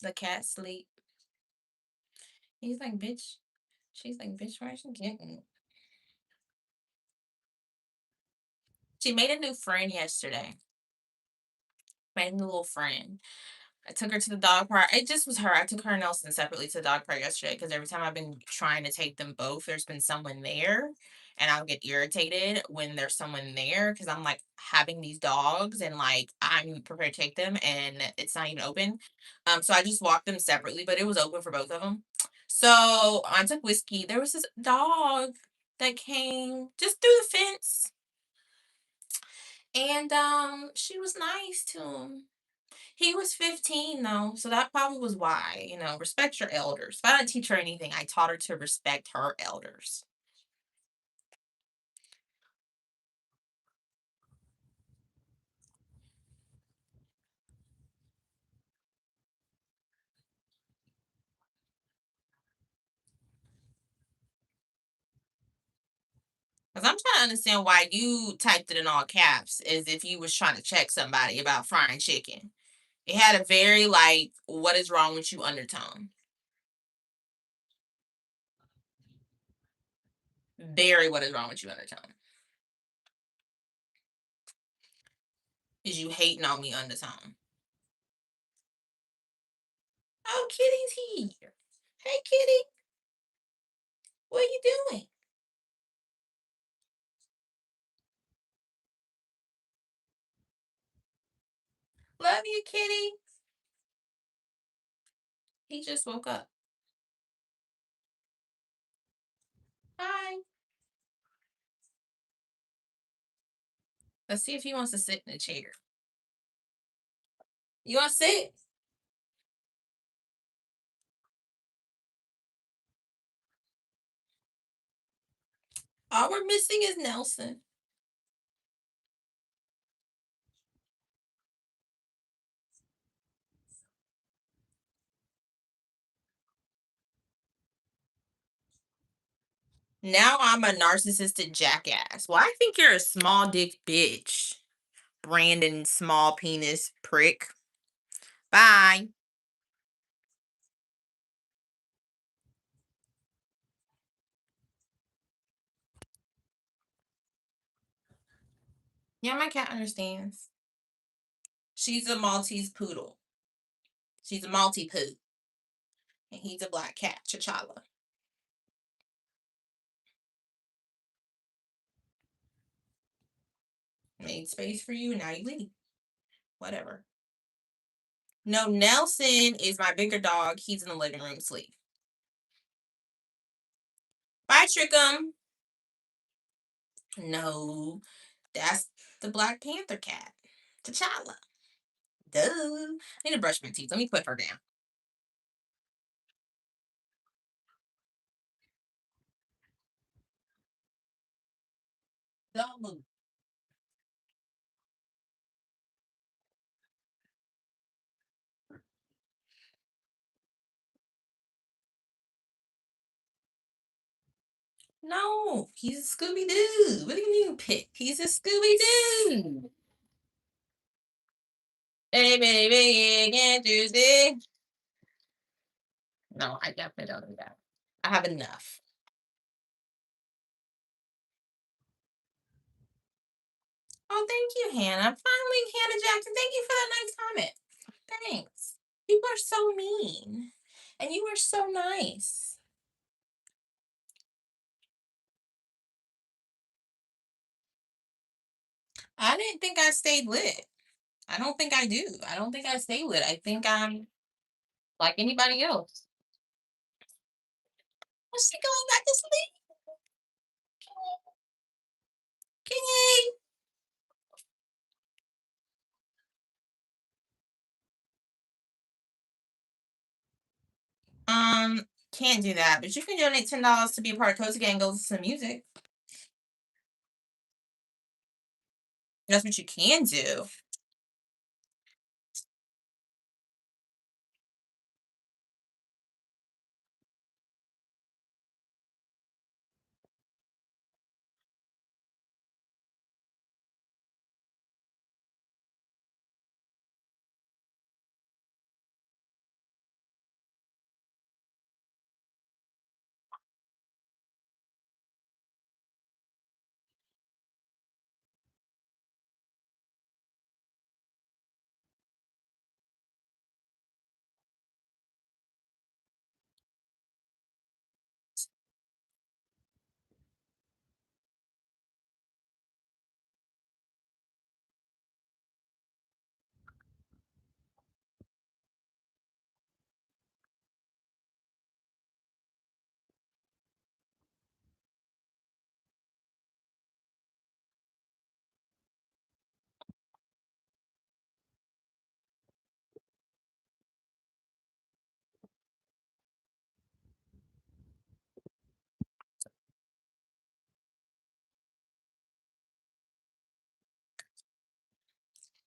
The cat sleep. He's like, bitch. She's like, bitch, why is she getting? She made a new friend yesterday. Made a new little friend. I took her to the dog park. It just was her. I took her and Nelson separately to the dog park yesterday because every time I've been trying to take them both, there's been someone there. And I'll get irritated when there's someone there because I'm like having these dogs and like I'm prepared to take them and it's not even open. So I just walked them separately, but it was open for both of them. So I took Whiskey. There was this dog that came just through the fence and she was nice to him. He was 15 though, so that probably was why, respect your elders. If I didn't teach her anything, I taught her to respect her elders. 'Cause I'm trying to understand why you typed it in all caps as if you was trying to check somebody about frying chicken. It had a very like, what is wrong with you undertone. Very what is wrong with you undertone. Is you hating on me undertone. Oh, Kitty's here. Hey, Kitty, what are you doing? Love you, Kitty. He just woke up. Hi. Let's see if he wants to sit in a chair. You want to sit? All we're missing is Nelson. Now I'm a narcissistic jackass. Well, I think you're a small dick bitch. Brandon, small penis prick. Bye. Yeah, my cat understands. She's a Maltese poodle. She's a Maltese poo. And he's a black cat, Chichala. Made space for you, and now you leave. Whatever. No, Nelson is my bigger dog. He's in the living room asleep. Bye, Trickum. No, that's the Black Panther cat. T'Challa. Duh. I need to brush my teeth. Let me put her down. Don't move. No, he's a Scooby Doo. What do you mean pick? He's a Scooby Doo. Hey, baby, can't you see? No, I definitely don't do that. I have enough. Oh, thank you, Hannah. Finally, Hannah Jackson, thank you for that nice comment. Thanks. People are so mean. And you were so nice. I didn't think I stayed lit. I don't think I do. I don't think I stay lit. I think I'm like anybody else. Was she going back to sleep? Okay. Can't do that, but you can donate $10 to be a part of Cozy Gang, go listen to music. That's what you can do.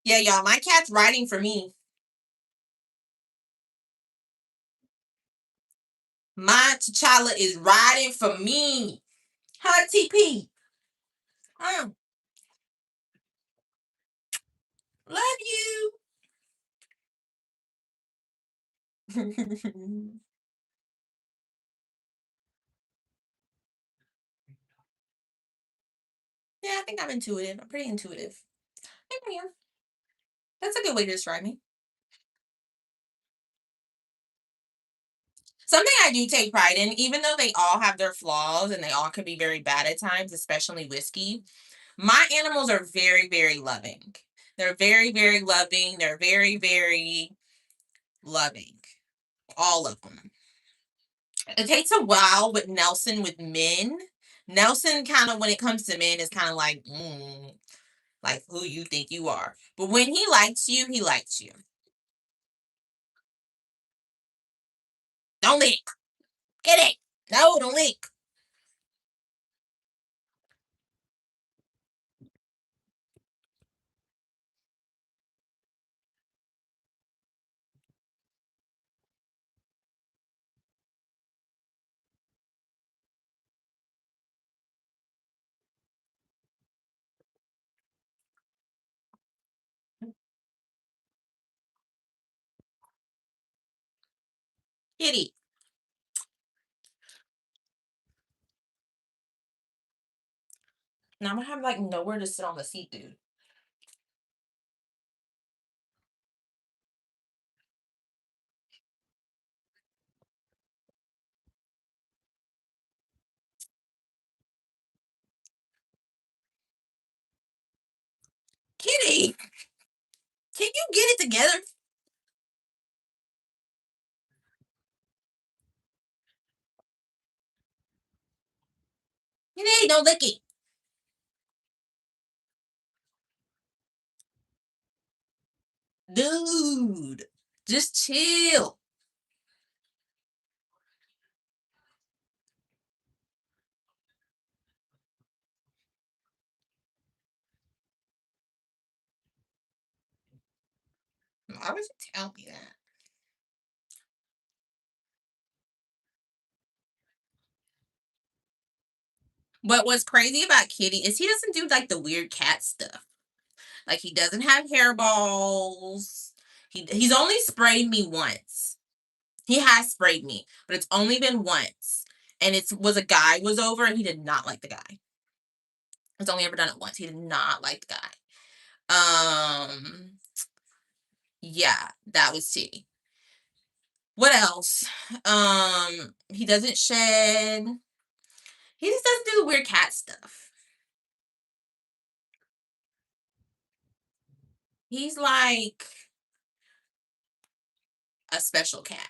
Yeah, y'all, my cat's riding for me. My T'Challa is riding for me. Hi, TP. Um, love you. Yeah, I think I'm intuitive. I'm pretty intuitive. I am. That's a good way to describe me. Something I do take pride in, even though they all have their flaws and they all could be very bad at times, especially whiskey, my animals are very, very loving. They're very, very loving. They're very, very loving. All of them. It takes a while with Nelson with men. Nelson kind of, when it comes to men, is kind of like who you think you are. But when he likes you, he likes you. Don't lick. Get it. No, don't lick. Kitty. Now I'm gonna have like nowhere to sit on the seat, dude. Kitty, can you get it together? Kitty, don't lick it. Dude, just chill. Why would you tell me that? But what's crazy about Kitty is he doesn't do like the weird cat stuff. Like he doesn't have hairballs. He's only sprayed me once. He has sprayed me, but it's only been once. And it was a guy was over and he did not like the guy. He's only ever done it once. He did not like the guy. Yeah, that was T. What else? He doesn't shed. He just doesn't do the weird cat stuff. He's like a special cat.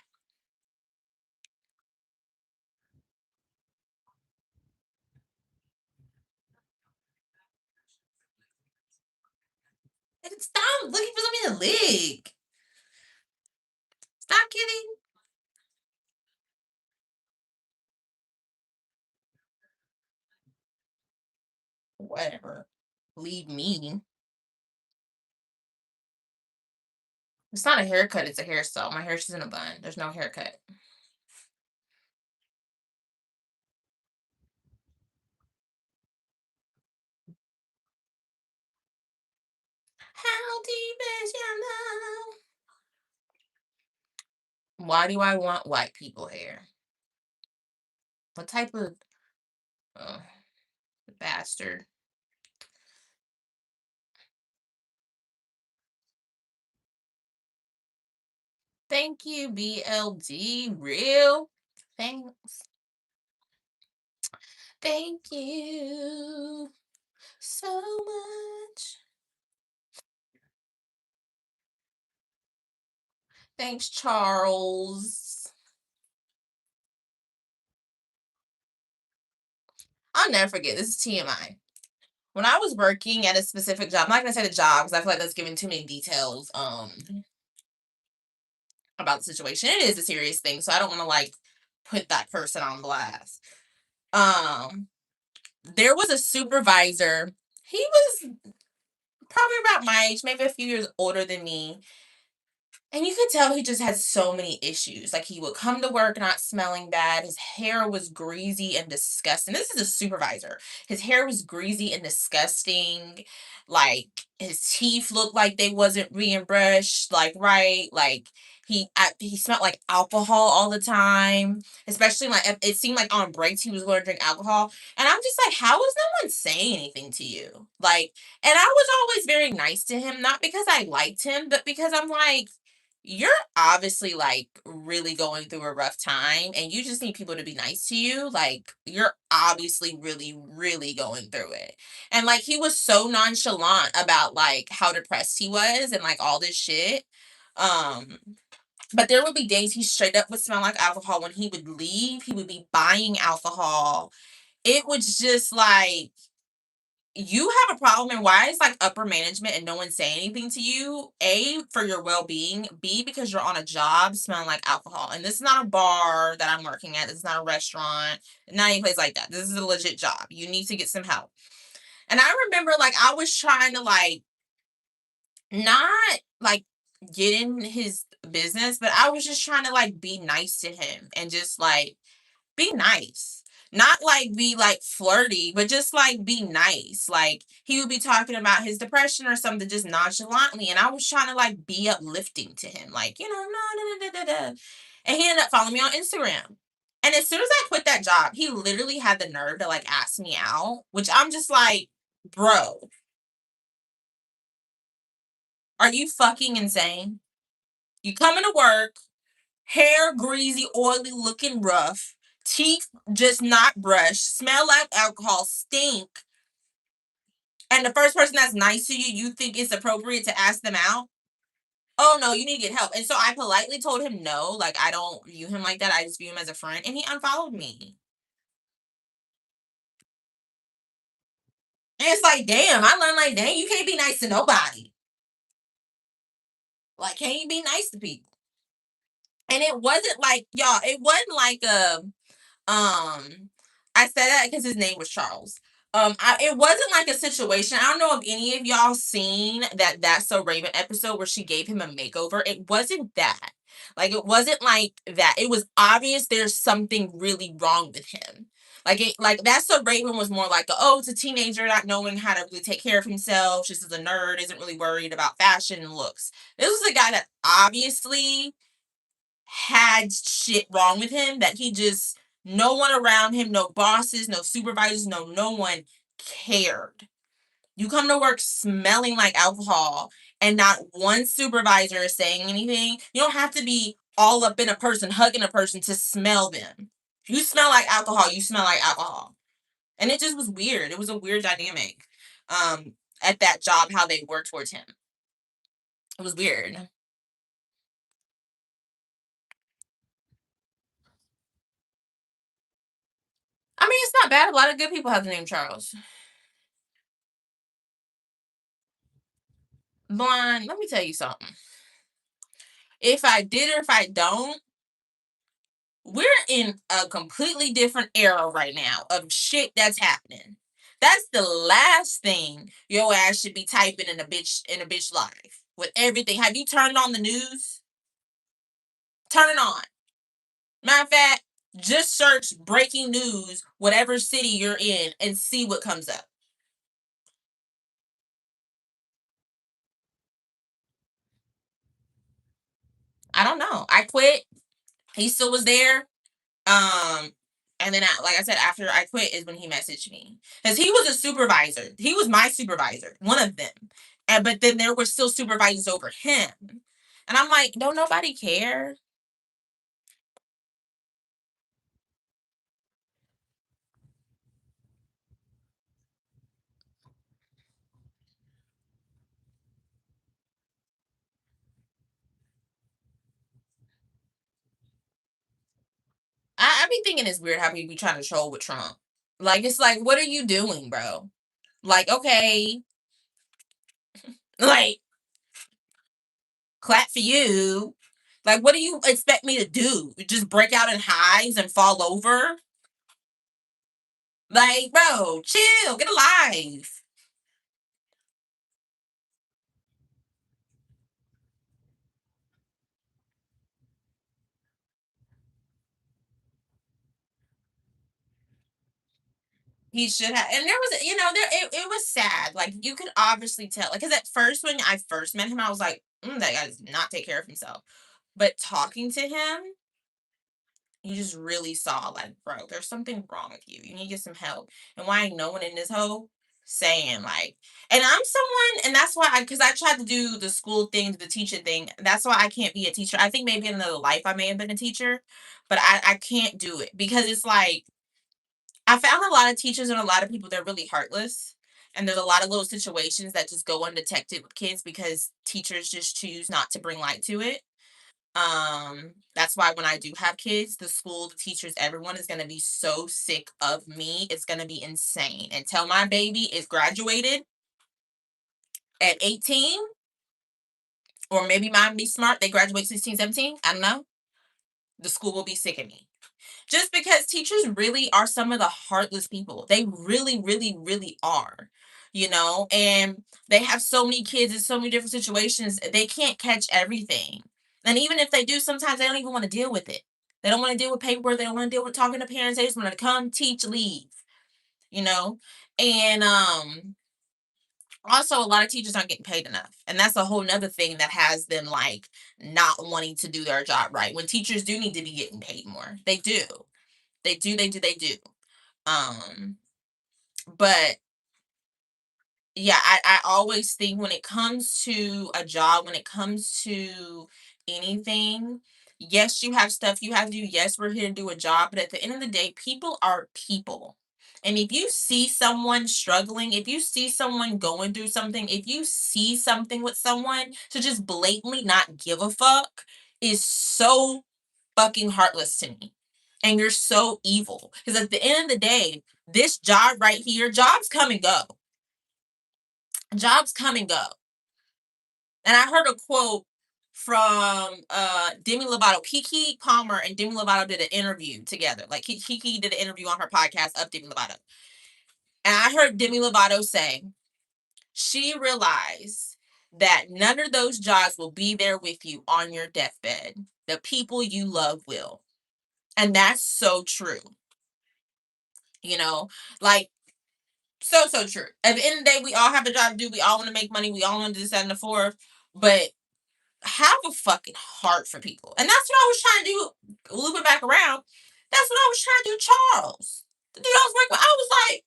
And stop looking for something to lick. Stop kidding. Whatever. Leave me. It's not a haircut, it's a hairstyle. My hair's just in a bun. There's no haircut. How deep is your love? Why do I want white people hair? What type of uh, bastard? Thank you, BLD. Real. Thanks. Thank you so much. Thanks, Charles. I'll never forget. This is TMI. When I was working at a specific job, I'm not gonna say the job because I feel like that's giving too many details about the situation. It is a serious thing, so I don't want to like put that person on blast. Um, there was a supervisor. He was probably about my age, maybe a few years older than me. And you could tell he just had so many issues. Like he would come to work not smelling bad. His hair was greasy and disgusting. This is a supervisor. His hair was greasy and disgusting. Like his teeth looked like they wasn't being brushed like right. Like he smelled like alcohol all the time. Especially like it seemed like on breaks he was going to drink alcohol. And I'm just like, how is no one saying anything to you? Like, and I was always very nice to him, not because I liked him, but because I'm like, you're obviously like really going through a rough time and you just need people to be nice to you. Like you're obviously really, really going through it. And like he was so nonchalant about like how depressed he was and like all this shit. Um, but there would be days he straight up would smell like alcohol. When he would leave, he would be buying alcohol. It was just like you have a problem and why is like upper management and no one saying anything to you, A, for your well-being, B, because you're on a job smelling like alcohol. And this is not a bar that I'm working at, this is not a restaurant, not any place like that. This is a legit job. You need to get some help. And I remember like I was trying to like not like get in his business, but I was just trying to like be nice to him and just like be nice. Not like be like flirty, but just like be nice. Like he would be talking about his depression or something just nonchalantly. And I was trying to like be uplifting to him. Like, no, da, da, da, da, da. And he ended up following me on Instagram. And as soon as I quit that job, he literally had the nerve to like ask me out, which I'm just like, bro, are you fucking insane? You coming to work, hair greasy, oily, looking rough, teeth just not brushed, smell like alcohol, stink, and the first person that's nice to you, you think it's appropriate to ask them out. Oh no, you need to get help. And so I politely told him no, like I don't view him like that. I just view him as a friend, and he unfollowed me. And it's like, damn, I learned like, dang, you can't be nice to nobody. Like, can't you be nice to people? And it wasn't like, y'all, it wasn't like I said that because his name was Charles. It wasn't like a situation. I don't know if any of y'all seen that That's So Raven episode where she gave him a makeover. It wasn't that. Like it wasn't like that. It was obvious there's something really wrong with him. Like That's So Raven was more like it's a teenager not knowing how to really take care of himself. Just as a nerd, isn't really worried about fashion and looks. This was a guy that obviously had shit wrong with him that he just no one around him, no bosses, no supervisors, no one cared. You come to work smelling like alcohol and not one supervisor is saying anything. You don't have to be all up in a person, hugging a person to smell them. If you smell like alcohol, you smell like alcohol. And it just was weird. It was a weird dynamic at that job, how they worked towards him. It was weird. I mean, it's not bad. A lot of good people have the name Charles. Blonde, let me tell you something. If I did or if I don't, we're in a completely different era right now of shit that's happening. That's the last thing your ass should be typing in a bitch life with everything. Have you turned on the news? Turn it on. Matter of fact, just search breaking news, whatever city you're in, and see what comes up. I don't know. I quit. He still was there. Um, and then, like I said, after I quit is when he messaged me because he was a supervisor. He was my supervisor, one of them. And but then there were still supervisors over him, and I'm like, don't nobody care. I be thinking it's weird how people be trying to troll with Trump. Like it's like, what are you doing, bro? Like, okay, like clap for you. Like, what do you expect me to do? Just break out in hives and fall over? Like, bro, chill, get a life. He should have. And there was, it was sad. Like you could obviously tell. Like, because at first, when I first met him, I was like, that guy does not take care of himself. But talking to him, you just really saw, like, bro, there's something wrong with you. You need to get some help. And why ain't no one in this hole saying, like, and I'm someone, and that's why because I tried to do the school thing, the teacher thing. That's why I can't be a teacher. I think maybe in another life I may have been a teacher, but I can't do it because it's like, I found a lot of teachers and a lot of people, they're really heartless. And there's a lot of little situations that just go undetected with kids because teachers just choose not to bring light to it. That's why when I do have kids, the school, the teachers, everyone is gonna be so sick of me. It's gonna be insane. Until my baby is graduated at 18, or maybe mine be smart, they graduate 16, 17. I don't know. The school will be sick of me. Just because teachers really are some of the heartless people. They really, really, really are. And they have so many kids in so many different situations, they can't catch everything. And even if they do, sometimes they don't even want to deal with it. They don't want to deal with paperwork. They don't want to deal with talking to parents. They just want to come, teach, leave, you know? And also a lot of teachers aren't getting paid enough. And that's a whole nother thing that has them like not wanting to do their job right. When teachers do need to be getting paid more. They do. They do. Um, but yeah, I always think when it comes to a job, when it comes to anything, yes, you have stuff you have to do. Yes, we're here to do a job, but at the end of the day, people are people. And if you see someone struggling, if you see someone going through something, if you see something with someone, to just blatantly not give a fuck is so fucking heartless to me. And you're so evil. Because at the end of the day, this job right here, jobs come and go. Jobs come and go. And I heard a quote from Demi Lovato. Kiki Palmer and Demi Lovato did an interview together. Like Kiki did an interview on her podcast of Demi Lovato. And I heard Demi Lovato say she realized that none of those jobs will be there with you on your deathbed. The people you love will. And that's so true. You know, like so true. At the end of the day, we all have a job to do. We all want to make money. We all want to do this, that, and the fourth. But have a fucking heart for people. And that's what I was trying to do. Looping back around, that's what I was trying to do. Charles, the dude I was working with, I was like,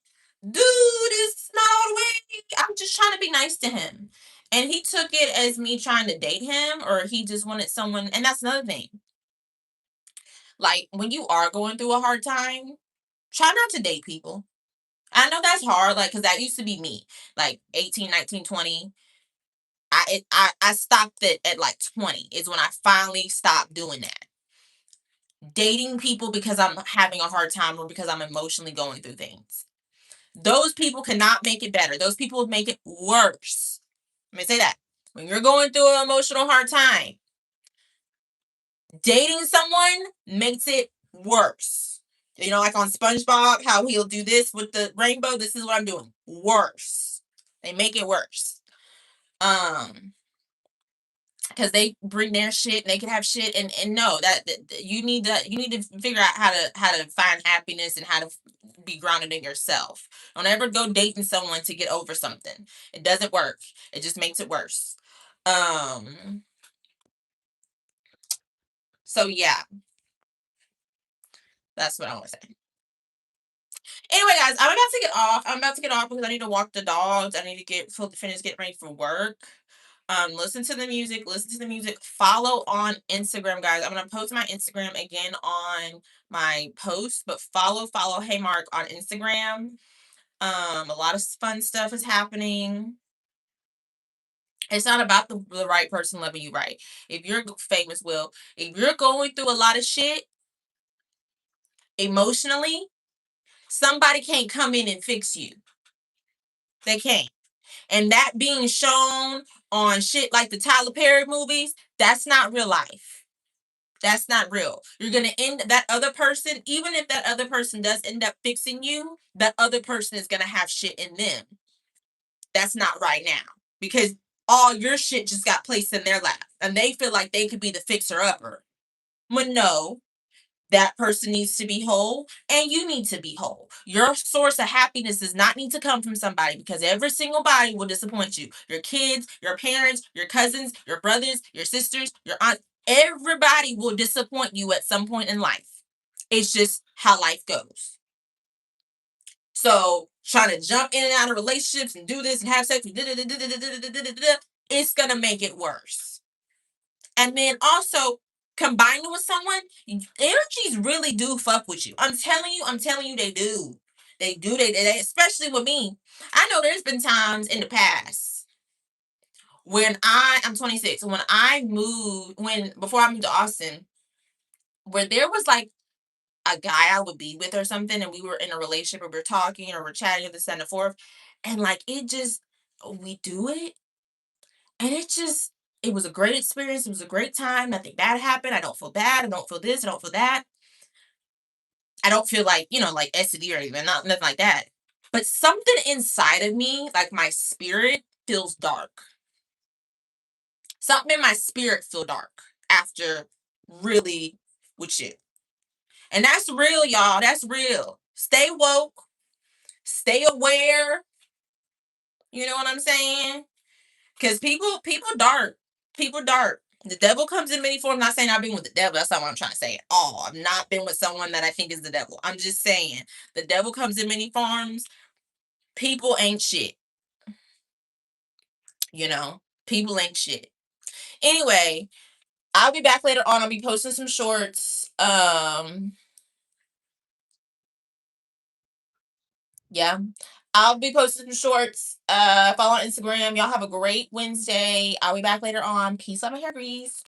dude, it's not all the way. I'm just trying to be nice to him. And he took it as me trying to date him, or he just wanted someone. And that's another thing. Like, when you are going through a hard time, try not to date people. I know that's hard, like, because that used to be me. Like, 18, 19, 20. I stopped it at like 20 is when I finally stopped doing that. Dating people because I'm having a hard time or because I'm emotionally going through things. Those people cannot make it better. Those people make it worse. Let me say that. When you're going through an emotional hard time, dating someone makes it worse. You know, like on SpongeBob, how he'll do this with the rainbow. This is what I'm doing. Worse. They make it worse. Because they bring their shit and they can have shit and no that you need to figure out how to find happiness and how to be grounded in yourself. Don't ever go dating someone to get over something. It doesn't work. It just makes it worse. So yeah, that's what I want to say. Anyway, guys, I'm about to get off. I'm about to get off because I need to walk the dogs. I need to finish getting ready for work. Listen to the music. Listen to the music. Follow on Instagram, guys. I'm gonna post my Instagram again on my post, but follow Hey Mark on Instagram. A lot of fun stuff is happening. It's not about the right person loving you right. If you're famous, Will, if you're going through a lot of shit emotionally, somebody can't come in and fix you. They can't. And that being shown on shit like the Tyler Perry movies, that's not real life. That's not real. You're going to end that other person, even if that other person does end up fixing you, that other person is going to have shit in them. That's not right now because all your shit just got placed in their lap and they feel like they could be the fixer upper. But no, that person needs to be whole and you need to be whole. Your source of happiness does not need to come from somebody because every single body will disappoint you. Your kids, your parents, your cousins, your brothers, your sisters, your aunt, everybody will disappoint you at some point in life. It's just how life goes. So trying to jump in and out of relationships and do this and have sex, it's going to make it worse. And then also combining with someone, energies really do fuck with you. I'm telling you, they do. They do. They especially with me. I know there's been times in the past when I'm 26, when I moved, before I moved to Austin, where there was like a guy I would be with or something, and we were in a relationship or we're talking or we're chatting this and the forth, and like it just we do it, and it was a great experience. It was a great time. Nothing bad happened. I don't feel bad. I don't feel this. I don't feel that. I don't feel like, like STD or even nothing like that. But something inside of me, like my spirit, feels dark. Something in my spirit feel dark after really with shit. And that's real, y'all. That's real. Stay woke. Stay aware. You know what I'm saying? Because people dark. People dark. The devil comes in many forms. I'm not saying I've been with the devil. That's not what I'm trying to say at all. I've not been with someone that I think is the devil. I'm just saying the devil comes in many forms. People ain't shit. People ain't shit. Anyway, I'll be back later on. I'll be posting some shorts. Yeah. I'll be posting some shorts. Follow on Instagram. Y'all have a great Wednesday. I'll be back later on. Peace out, my hair grease.